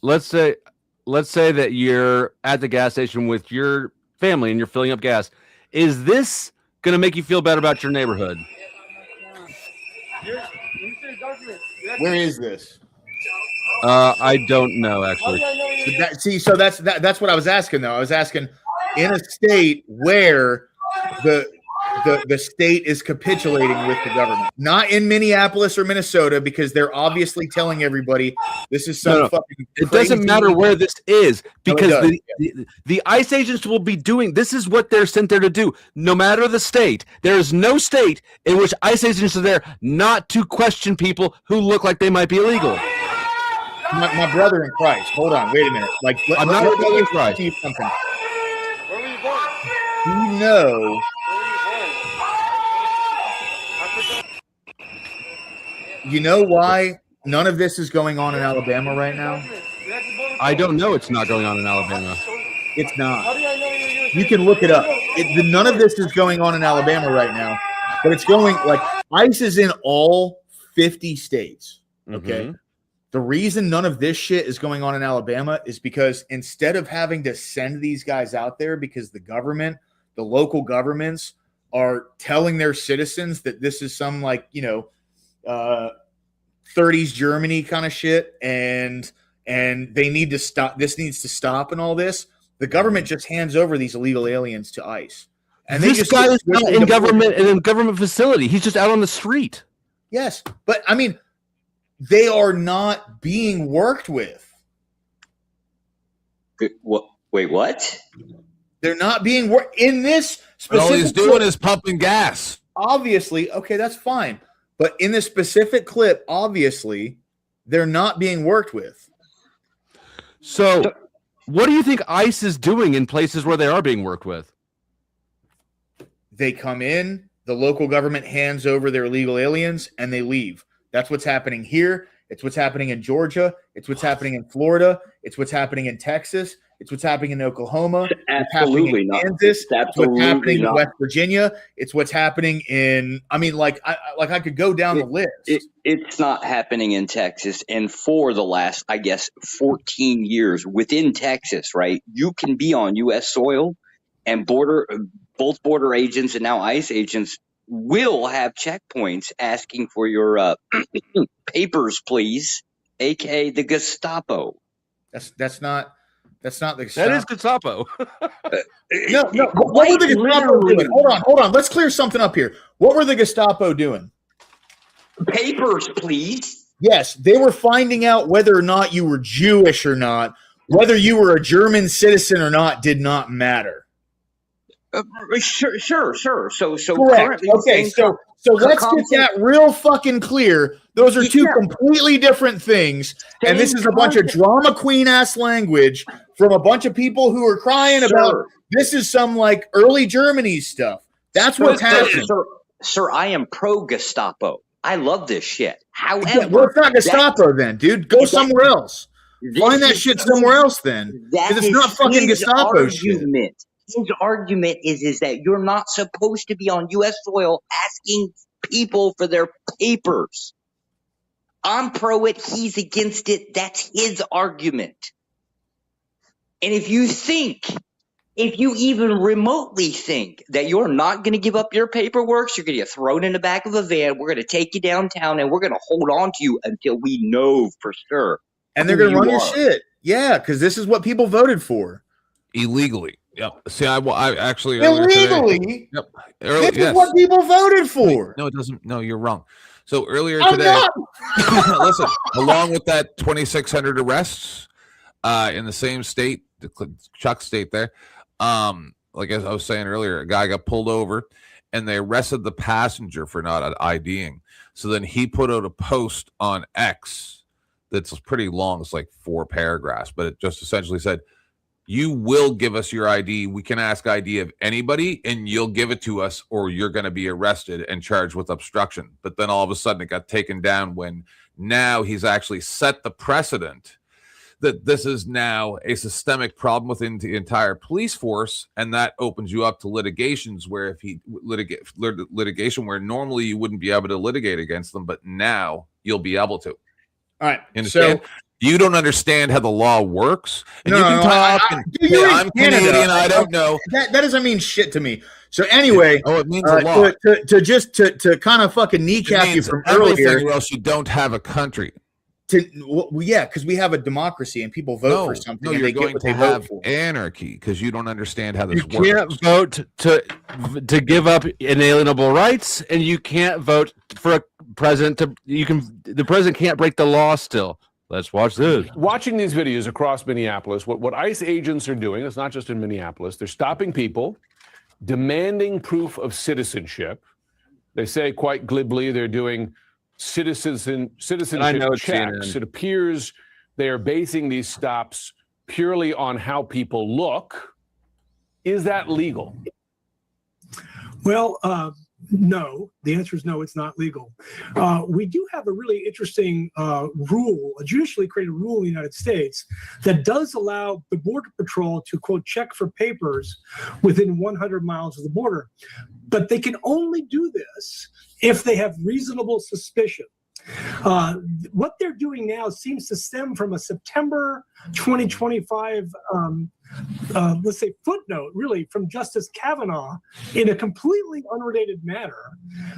let's say that you're at the gas station with your family and you're filling up gas. Is this going to make you feel bad about your neighborhood? Where is this? I don't know, actually. So that's what I was asking, though. I was asking in a state where the state is capitulating with the government, not in Minneapolis or Minnesota, because they're obviously telling everybody this is some fucking. It doesn't matter where this is, because the ICE agents will be doing. This is what they're sent there to do. No matter the state, there is no state in which ICE agents are there not to question people who look like they might be illegal. My brother in Christ. Hold on, wait a minute. Like, I'm not a brother in Christ. Something. Do you know? You know why none of this is going on in Alabama right now? I don't know. It's not going on in Alabama. It's not. You can look it up. None of this is going on in Alabama right now, but it's going like ICE is in all 50 states. Okay. Mm-hmm. The reason none of this shit is going on in Alabama is because instead of having to send these guys out there because the local governments are telling their citizens that this is some 30s Germany kind of shit and they need to stop. This needs to stop and all this. The government just hands over these illegal aliens to ICE. And this guy is not in government facility. He's just out on the street. Yes, but I mean, they are not being worked with. Wait, what? They're not being worked in this specific. All he's doing is pumping gas. Obviously, okay, that's fine. But in this specific clip, obviously, they're not being worked with. So, what do you think ICE is doing in places where they are being worked with? They come in, the local government hands over their illegal aliens, and they leave. That's what's happening here. It's what's happening in Georgia. It's what's happening in Florida. It's what's happening in Texas. It's what's happening in Oklahoma. It's happening in Kansas. It's what's happening in West Virginia. It's what's happening in. I mean, I could go down the list. It's not happening in Texas, and for the last, I guess, 14 years within Texas, right? You can be on U.S. soil, and both border agents and now ICE agents will have checkpoints asking for your papers, please, aka the Gestapo. That's not the Gestapo. That is Gestapo. No. What were the Gestapo doing? Hold on. Let's clear something up here. What were the Gestapo doing? Papers, please. Yes, they were finding out whether or not you were Jewish or not, whether you were a German citizen or not did not matter. Sure. So correct. Okay, so let's get that real fucking clear. Those are two completely different things, and this is a bunch of drama queen ass language from a bunch of people who are crying about this is some like early Germany stuff. That's what's happening. Sir, I am pro Gestapo. I love this shit. However, well, it's not Gestapo then, dude. Go somewhere else. Find that shit somewhere else then, because it's not fucking Gestapo shit. His argument is that you're not supposed to be on U.S. soil asking people for their papers. I'm pro it. He's against it. That's his argument. And if you even remotely think that you're not going to give up your paperwork, you're going to get thrown in the back of a van, we're going to take you downtown, and we're going to hold on to you until we know for sure. And they're going to run your shit. Yeah, because this is what people voted for. Illegally. Yep. See, I actually illegally. Yep. This is what people voted for. No, it doesn't. No, you're wrong. So earlier today, listen, along with that 2,600 arrests in the same state, the Chuck state there, like as I was saying earlier, a guy got pulled over and they arrested the passenger for not IDing. So then he put out a post on X that's pretty long. It's like 4 paragraphs, but it just essentially said, you will give us your ID. We can ask ID of anybody, and you'll give it to us, or you're going to be arrested and charged with obstruction. But then all of a sudden it got taken down when now he's actually set the precedent that this is now a systemic problem within the entire police force, and that opens you up to litigations where if he litigation where normally you wouldn't be able to litigate against them, but now you'll be able to. All right. Understand? So you don't understand how the law works. And no, you can talk and say, I'm Canadian, I don't know. That doesn't mean shit to me. So anyway, it means a lot. To kind of fucking kneecap you from earlier. Or else you don't have a country. Yeah, because we have a democracy and people vote for something. No, you're going to have anarchy because you don't understand how this works. You can't vote to give up inalienable rights, and you can't vote for a president the president can't break the law still. Let's watch this. Watching these videos across Minneapolis, what ICE agents are doing, it's not just in Minneapolis, they're stopping people, demanding proof of citizenship. They say quite glibly they're doing citizenship checks. It appears they are basing these stops purely on how people look. Is that legal? Well, no. The answer is no, it's not legal. We do have a really interesting rule, a judicially created rule in the United States that does allow the Border Patrol to, quote, check for papers within 100 miles of the border. But they can only do this if they have reasonable suspicion. What they're doing now seems to stem from a September 2025, let's say, footnote, really, from Justice Kavanaugh in a completely unrelated manner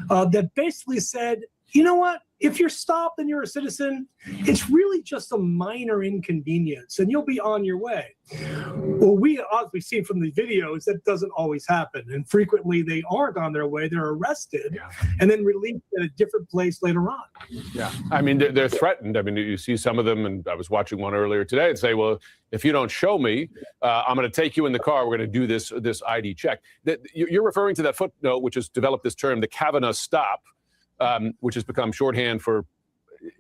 that basically said, you know what? If you're stopped and you're a citizen, it's really just a minor inconvenience and you'll be on your way. Well, we obviously see from the videos that doesn't always happen. And frequently they aren't on their way. They're arrested and then released at a different place later on. Yeah. I mean, they're threatened. I mean, you see some of them, and I was watching one earlier today and say, well, if you don't show me, I'm going to take you in the car. We're going to do this ID check. You're referring to that footnote, which has developed this term, the Kavanaugh stop. Which has become shorthand for,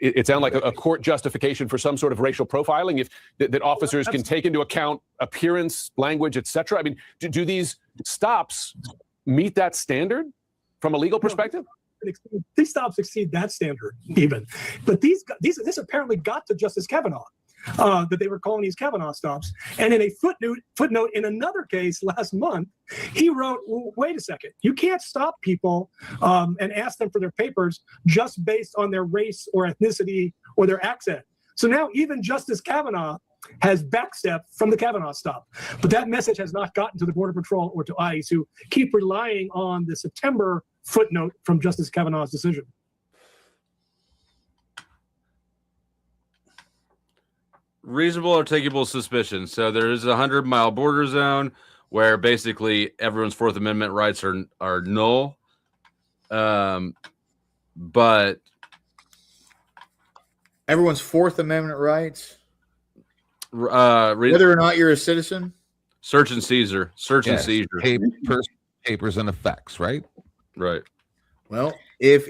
it sounds like a court justification for some sort of racial profiling, that officers can take into account appearance, language, etc. I mean, do these stops meet that standard from a legal perspective? These stops exceed that standard even. But this apparently got to Justice Kavanaugh. That they were calling these Kavanaugh stops. And in a footnote in another case last month, he wrote, well, wait a second, you can't stop people and ask them for their papers just based on their race or ethnicity or their accent. So now even Justice Kavanaugh has backstepped from the Kavanaugh stop. But that message has not gotten to the Border Patrol or to ICE, who keep relying on the September footnote from Justice Kavanaugh's decision. Reasonable or takeable suspicion. So there is a 100-mile border zone where basically everyone's Fourth Amendment rights are null. But everyone's Fourth Amendment rights, whether or not you're a citizen, search and seizure, and seizure, papers and effects, right? Right. Well, if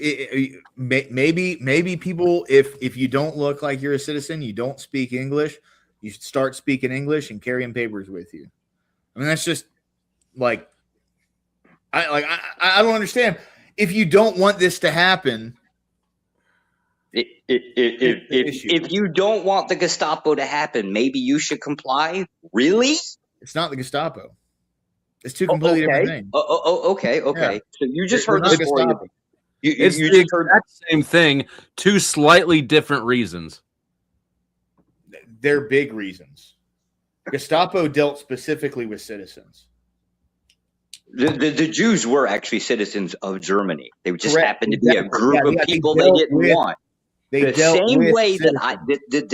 maybe people, if you don't look like you're a citizen, you don't speak English, you start speaking English and carrying papers with you. I mean, that's just I don't understand. If you don't want this to happen, if you don't want the Gestapo to happen, maybe you should comply. Really? It's not the Gestapo. It's two completely different things. Okay. Yeah. So you just heard the story. It's the exact same thing, two slightly different reasons. They're big reasons. Gestapo dealt specifically with citizens. The Jews were actually citizens of Germany. They just happened to be a group of people they didn't want. The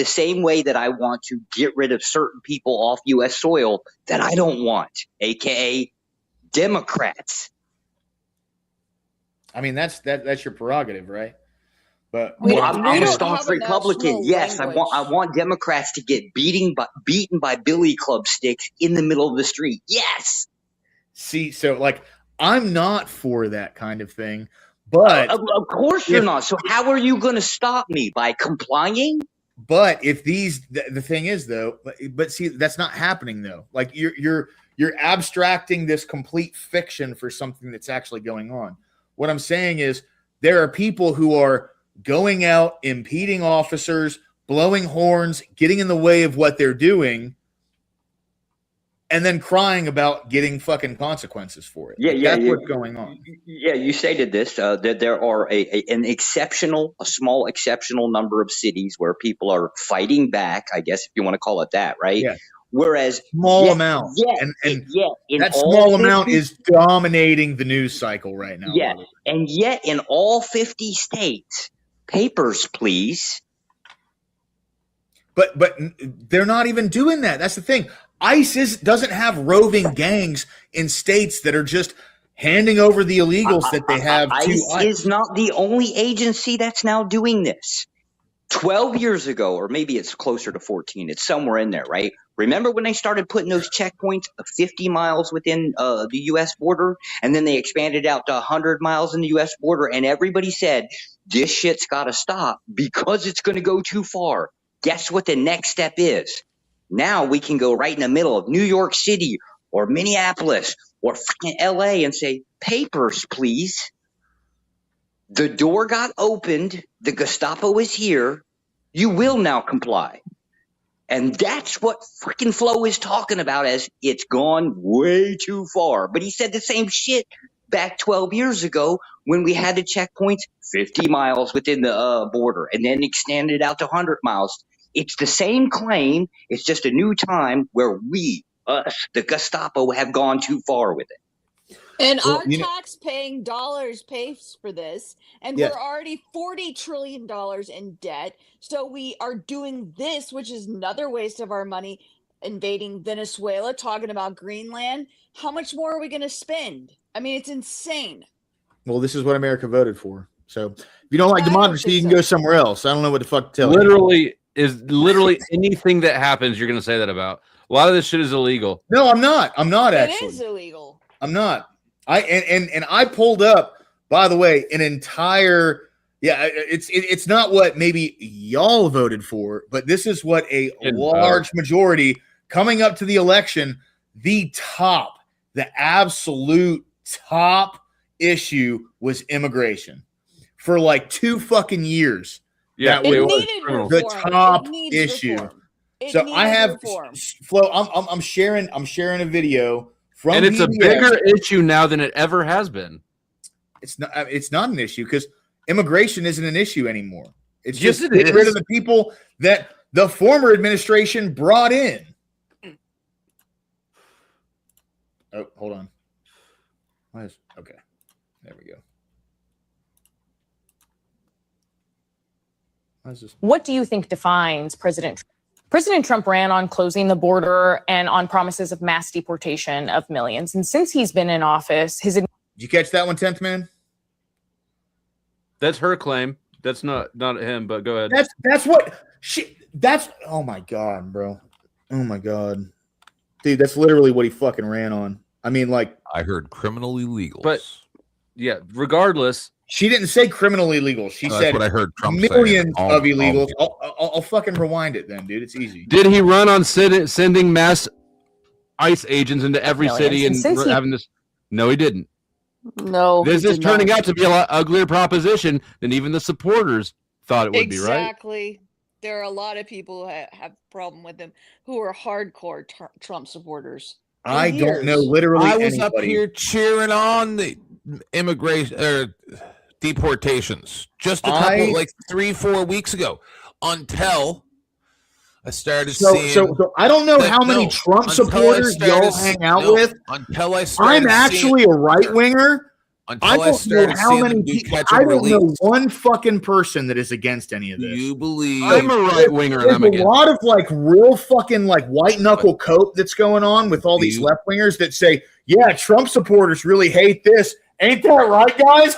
same way that I want to get rid of certain people off U.S. soil that I don't want, aka Democrats. I mean, that's your prerogative, right? But I'm a staunch Republican. Yes, I want Democrats to get beaten by billy club sticks in the middle of the street. Yes. See, so I'm not for that kind of thing. But of course you're not. So how are you going to stop me? By complying? But if the thing is though, but see, that's not happening though. Like you're abstracting this complete fiction for something that's actually going on. What I'm saying is there are people who are going out, impeding officers, blowing horns, getting in the way of what they're doing, and then crying about getting fucking consequences for it. That's what's going on. Yeah, you stated this, that there are a small exceptional number of cities where people are fighting back, I guess, if you want to call it that, right? Yeah. Whereas small amount. And that small amount is dominating the news cycle right now. Yeah. And yet in all 50 states, papers, please. But they're not even doing that. That's the thing. ICE doesn't have roving gangs in states that are just handing over the illegals that they have to ICE is not the only agency that's now doing this. 12 years ago, or maybe it's closer to 14, it's somewhere in there, right? Remember when they started putting those checkpoints of 50 miles within the U.S. border, and then they expanded out to 100 miles in the U.S. border, and everybody said, this shit's got to stop because it's going to go too far. Guess what the next step is? Now we can go right in the middle of New York City or Minneapolis or freaking LA and say, papers, please. The door got opened. The Gestapo is here. You will now comply. And that's what freaking Flo is talking about as it's gone way too far. But he said the same shit back 12 years ago when we had the checkpoints 50 miles within the border and then extended out to 100 miles. It's the same claim. It's just a new time where we, the Gestapo, have gone too far with it. And our tax-paying dollars pays for this, and we're already $40 trillion in debt. So we are doing this, which is another waste of our money, invading Venezuela, talking about Greenland. How much more are we going to spend? I mean, it's insane. Well, this is what America voted for. So if you don't like democracy, you can go somewhere else. I don't know what the fuck to tell you. Literally anything that happens, you're going to say that about. A lot of this shit is illegal. No, I'm not. I'm not actually. It is illegal. I'm not. I pulled up, by the way, an entire it's not what maybe y'all voted for, but this is what a large majority coming up to the election, the absolute top issue was immigration for like 2 fucking years. Yeah, that was the top issue. So I have Flo. I'm sharing a video from, and it's a bigger issue now than it ever has been. It's not an issue because immigration isn't an issue anymore. It's yes, just get rid of the people that the former administration brought in. Oh, hold on. Okay, there we go. What do you think defines President Trump? President Trump ran on closing the border and on promises of mass deportation of millions. And since he's been in office, Did you catch that one, 10th man? That's her claim. That's not him, but go ahead. That's oh my God, bro. Oh my God. Dude, that's literally what he fucking ran on. I mean, like, I heard criminal illegals. But yeah, regardless. She didn't say criminal illegal. She said what I heard Trump millions of illegals. I'll fucking rewind it then, dude. It's easy. Did he run on sending mass ICE agents into every city and having this? No, he didn't. No. This is turning out to be a lot uglier proposition than even the supporters thought it would be, right? Exactly. There are a lot of people who have a problem with him who are hardcore Trump supporters. I don't know literally I was anybody. up here cheering on the immigration deportations just a couple, like 3-4 weeks ago, until I started seeing. So I don't know how many Trump supporters y'all hang out with. Until I started. I'm actually a right winger. I don't know how many people. I don't know one fucking person that is against any of this. You believe I'm a right winger? There's a lot of like real fucking like white knuckle cope that's going on with all these left wingers that say, "Yeah, Trump supporters really hate this." Ain't that right, guys?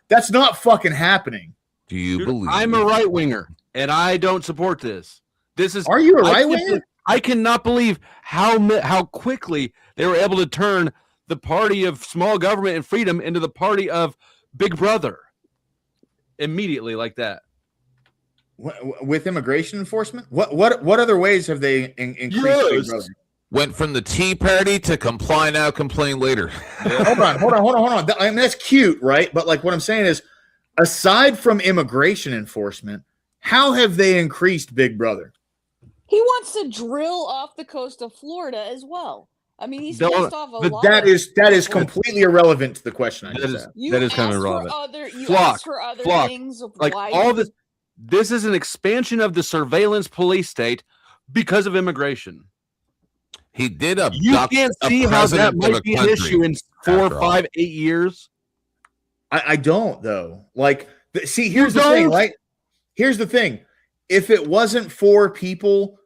That's not fucking happening. Do you believe? I'm a right winger, and I don't support this. This is. Are you a right winger? I cannot believe how quickly they were able to turn the party of small government and freedom into the party of Big Brother immediately like that. With immigration enforcement? What other ways have they increased Big Brother? Went from the Tea Party to comply now, complain later. Hold on. I mean, that's cute, right? But like what I'm saying is, aside from immigration enforcement, how have they increased Big Brother? He wants to drill off the coast of Florida as well. I mean, he's pissed off a lot. That is completely irrelevant to the question I just asked. That is kind of irrelevant. Asked for other things. Like why all this. This is an expansion of the surveillance police state because of immigration. He did abduct You can't see how that might be an issue in 4, 5, 8 years. I don't though. Like, see, here's the thing, right? Here's the thing. If it wasn't for people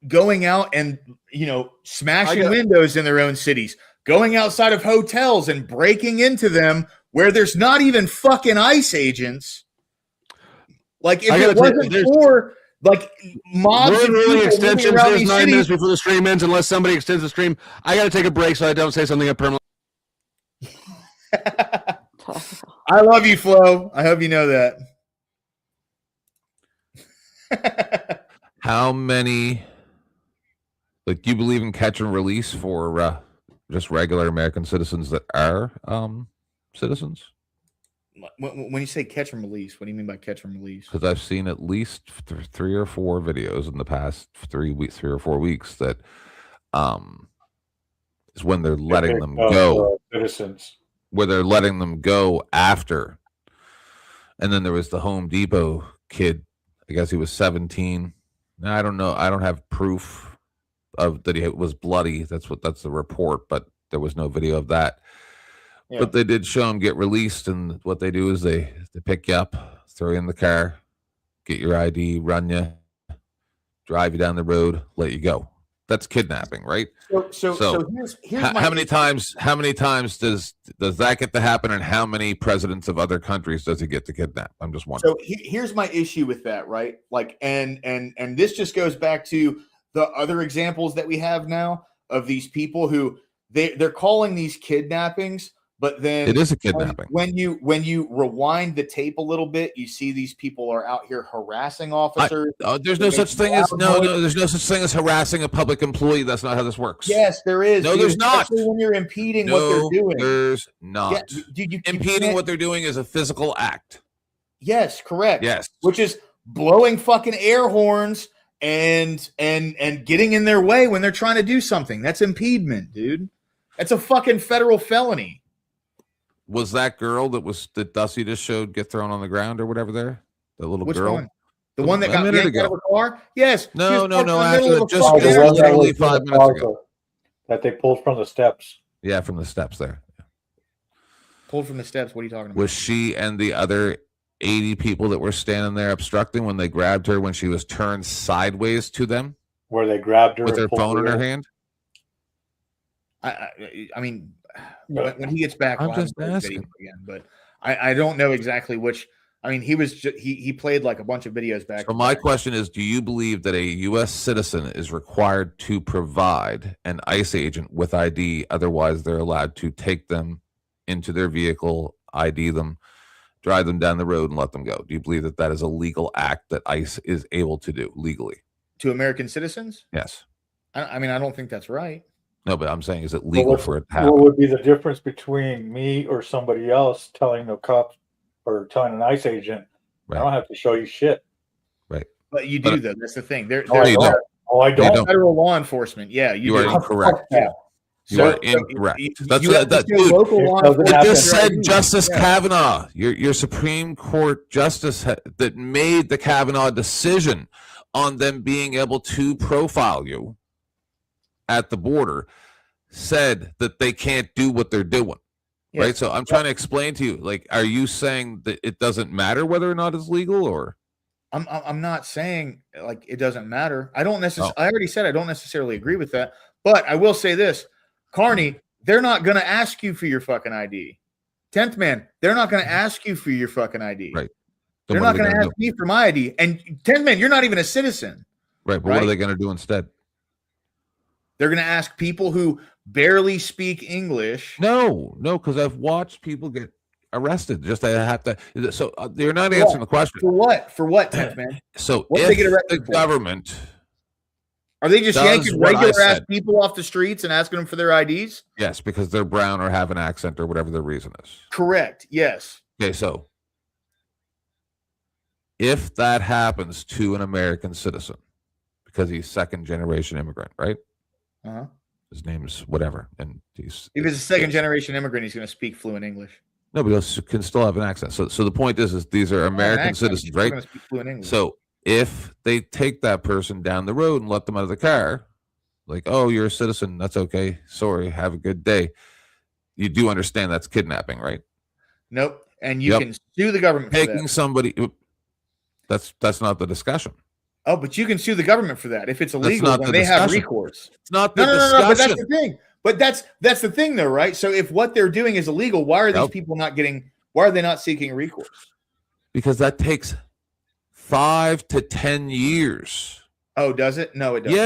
going out and smashing windows in their own cities, going outside of hotels and breaking into them where there's not even fucking ICE agents. Like if it wasn't for like mobs and really people extensions, around there's these 9 cities, minutes before the stream ends. Unless somebody extends the stream, I got to take a break so I don't say something permanently. I love you, Flo. I hope you know that. How many? Like, do you believe in catch and release for just regular American citizens that are citizens? When you say catch and release, what do you mean by catch and release? Because I've seen at least 3 or 4 videos in the past 3 or 4 weeks that is when they're letting them go. Citizens. Where they're letting them go after. And then there was the Home Depot kid. I guess he was 17. I don't know. I don't have proof of that he was bloody. That's the report, but there was no video of that. Yeah. But they did show him get released, and what they do is they pick you up, throw you in the car, get your ID, run you, drive you down the road, let you go. That's kidnapping, right? So here's how many times does that get to happen, and how many presidents of other countries does he get to kidnap? I'm just wondering. So here's my issue with that, right? Like, and this just goes back to the other examples that we have now of these people who they're calling these kidnappings. But then it is a kidnapping. When you rewind the tape a little bit, you see these people are out here harassing officers. There's no such thing as there's no such thing as harassing a public employee. That's not how this works. Yes, there is. No, there's not. When you're impeding what they're doing. There's not. Yeah, impeding what they're doing is a physical act. Yes, correct. Yes. Which is blowing fucking air horns and getting in their way when they're trying to do something. That's impediment, dude. That's a fucking federal felony. Was that girl that Dusty just showed get thrown on the ground or whatever there? The little Which girl? One? The one that got yanked out of her car? Yes. No. After Just literally 5 minutes ago. That they pulled from the steps. Yeah, from the steps there. Pulled from the steps. What are you talking about? Was she and the other 80 people that were standing there obstructing when they grabbed her when she was turned sideways to them? Where they grabbed her with her phone in her hand? I mean, when he gets back, I'm just asking again, but I don't know exactly which. I mean, he played like a bunch of videos back. So my question is, do you believe that a U.S. citizen is required to provide an ICE agent with ID? Otherwise, they're allowed to take them into their vehicle, ID them, drive them down the road, and let them go. Do you believe that is a legal act that ICE is able to do legally? To American citizens? Yes. I mean, I don't think that's right. No, but I'm saying, is it legal for it to happen? What would be the difference between me or somebody else telling the cops or telling an ICE agent, I don't have to show you shit? Right. But you do, though. That's the thing. I don't. Federal law enforcement. Yeah, you are incorrect. Yeah. You are incorrect. It just said Justice Kavanaugh, your Supreme Court justice that made the Kavanaugh decision on them being able to profile you at the border, said that they can't do what they're doing. Yes. Right. So I'm trying to explain to you, like, are you saying that it doesn't matter whether or not it's legal, or? I'm not saying like it doesn't matter. I don't necessarily. I already said I don't necessarily agree with that, but I will say this, Carney, they're not going to ask you for your fucking ID. 10th man, they're not going to ask you for your fucking ID. Right. They're not going to ask me for my ID. And 10th man, you're not even a citizen. Right. But what are they going to do instead? They're going to ask people who barely speak English. No, because I've watched people get arrested. Just I have to. So you're not answering the question. For what? For what, 10th man? So what if they get arrested the government are they just yanking regular ass people off the streets and asking them for their IDs? Yes, because they're brown or have an accent or whatever their reason is. Correct. Yes. Okay, so if that happens to an American citizen, because he's second-generation immigrant, right? Uh-huh. His name's whatever, and he's if he's a second-generation immigrant, he's going to speak fluent English. No, but he can still have an accent. So the point is these are American citizens, right? So if they take that person down the road and let them out of the car, like, oh, you're a citizen, that's okay. Sorry, have a good day. You do understand that's kidnapping, right? Nope. And you can sue the government for taking that. Somebody. That's not the discussion. Oh, but you can sue the government for that if it's illegal. Then they have recourse. It's not the discussion. No. But that's the thing. But that's the thing, though, right? So if what they're doing is illegal, why are these people not getting? Why are they not seeking recourse? Because that takes 5 to 10 years. Oh, does it? No, it doesn't.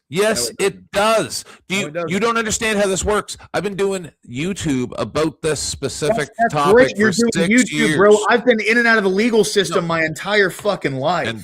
Yes, it does. You don't understand how this works. I've been doing YouTube about this specific topic great. You're for doing 6 YouTube, years, bro. I've been in and out of the legal system my entire fucking life, and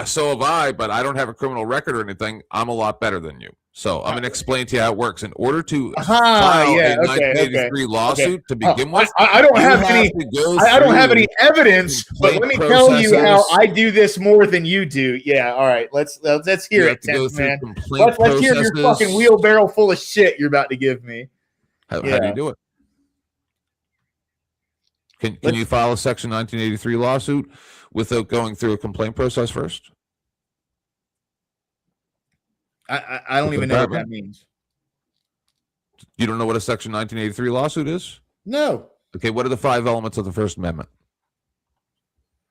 so have I. But I don't have a criminal record or anything. I'm a lot better than you. So I'm going to explain to you how it works. In order to file a 1983 lawsuit to begin with, I don't have any. I don't have any evidence, but let me tell you how I do this more than you do. Yeah, all right. Let's hear it, 10th man. Let's hear your fucking wheelbarrow full of shit you're about to give me. How do you do it? Can you file a Section 1983 lawsuit without going through a complaint process first? I don't even know what that means. You don't know what a Section 1983 lawsuit is? No. Okay, what are the 5 elements of the First Amendment?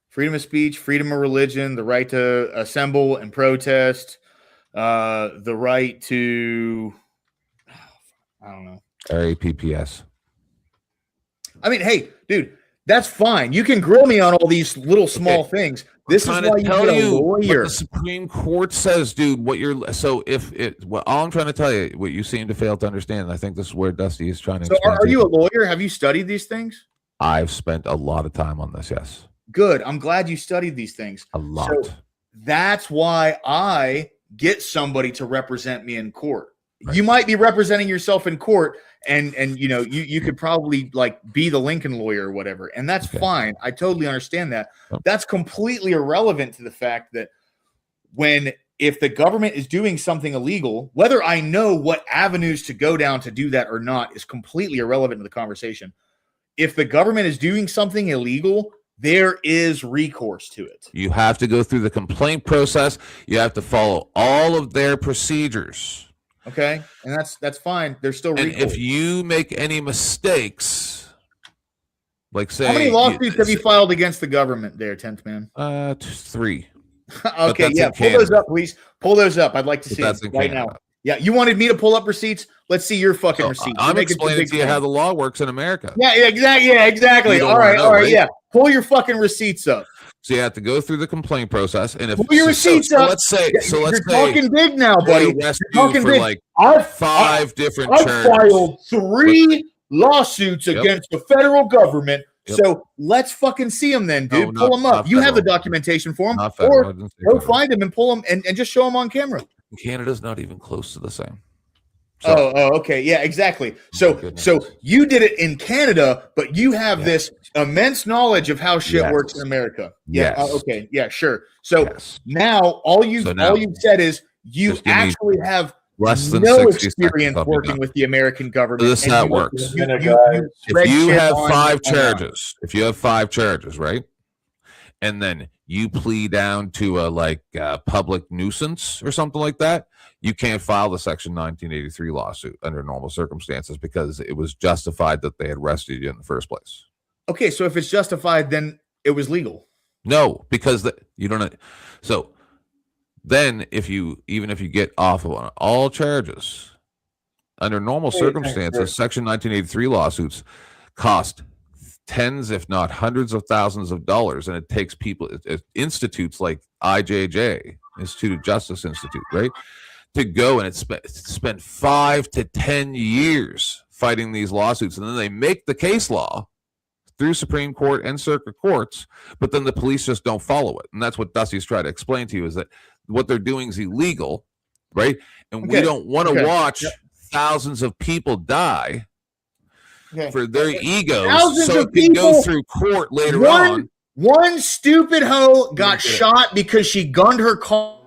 Freedom of speech, freedom of religion, the right to assemble and protest, the right to, I don't know. RAPPS. I mean, hey, dude, that's fine. You can grill me on all these little small things. This is why you get a lawyer. What the Supreme Court says, dude. All I'm trying to tell you, what you seem to fail to understand, and I think this is where Dusty is trying to. So, are you a lawyer? Have you studied these things? I've spent a lot of time on this. Yes. Good. I'm glad you studied these things. A lot. So that's why I get somebody to represent me in court. Right. You might be representing yourself in court, and you could probably like be the Lincoln lawyer or whatever, and that's fine. I totally understand that. That's completely irrelevant to the fact that if the government is doing something illegal, whether I know what avenues to go down to do that or not is completely irrelevant to the conversation. If the government is doing something illegal, there is recourse to it. You have to go through the complaint process. You have to follow all of their procedures. Okay, and that's fine. There's still recourse. And if you make any mistakes, like say, how many lawsuits have you filed against the government there, 10th man? 3. Okay, yeah, pull those up, please. Pull those up. I'd like to see them right now. Yeah, you wanted me to pull up receipts? Let's see your fucking receipts. I'm explaining to you how the law works in America. Yeah, exactly. All right, yeah. Pull your fucking receipts up. So you have to go through the complaint process, and if pull your receipts up, let's say, you're talking big now, buddy. You're talking big. Like five different charges. I've filed 3 lawsuits against the federal government. Yep. So let's fucking see them then, dude. Pull them up. You have the documentation for them, or go find them and pull them and just show them on camera. Canada's not even close to the same. So, okay. Yeah, exactly. So you did it in Canada, but you have this immense knowledge of how shit works in America. Yeah. Okay. Yeah, sure. So now all you've said is you actually have less than no experience working with the American government. So this is how it works. If you have 5 charges, right? And then you plead down to a public nuisance or something like that, you can't file the Section 1983 lawsuit under normal circumstances because it was justified that they had arrested you in the first place. Okay, so if it's justified, then it was legal. No, because you don't. So then, if you get off of all charges under normal circumstances, Section 1983 lawsuits cost tens, if not hundreds of thousands of dollars, and it takes institutes like IJJ, Institute of Justice Institute, right? to go and spent 5 to 10 years fighting these lawsuits, and then they make the case law through Supreme Court and circuit courts, but then the police just don't follow it. And that's what Dusty's trying to explain to you, is that what they're doing is illegal, right? And we don't want to watch thousands of people die for their egos, Thousands so of it can go people, through court later on. One stupid hoe got shot because she gunned her car.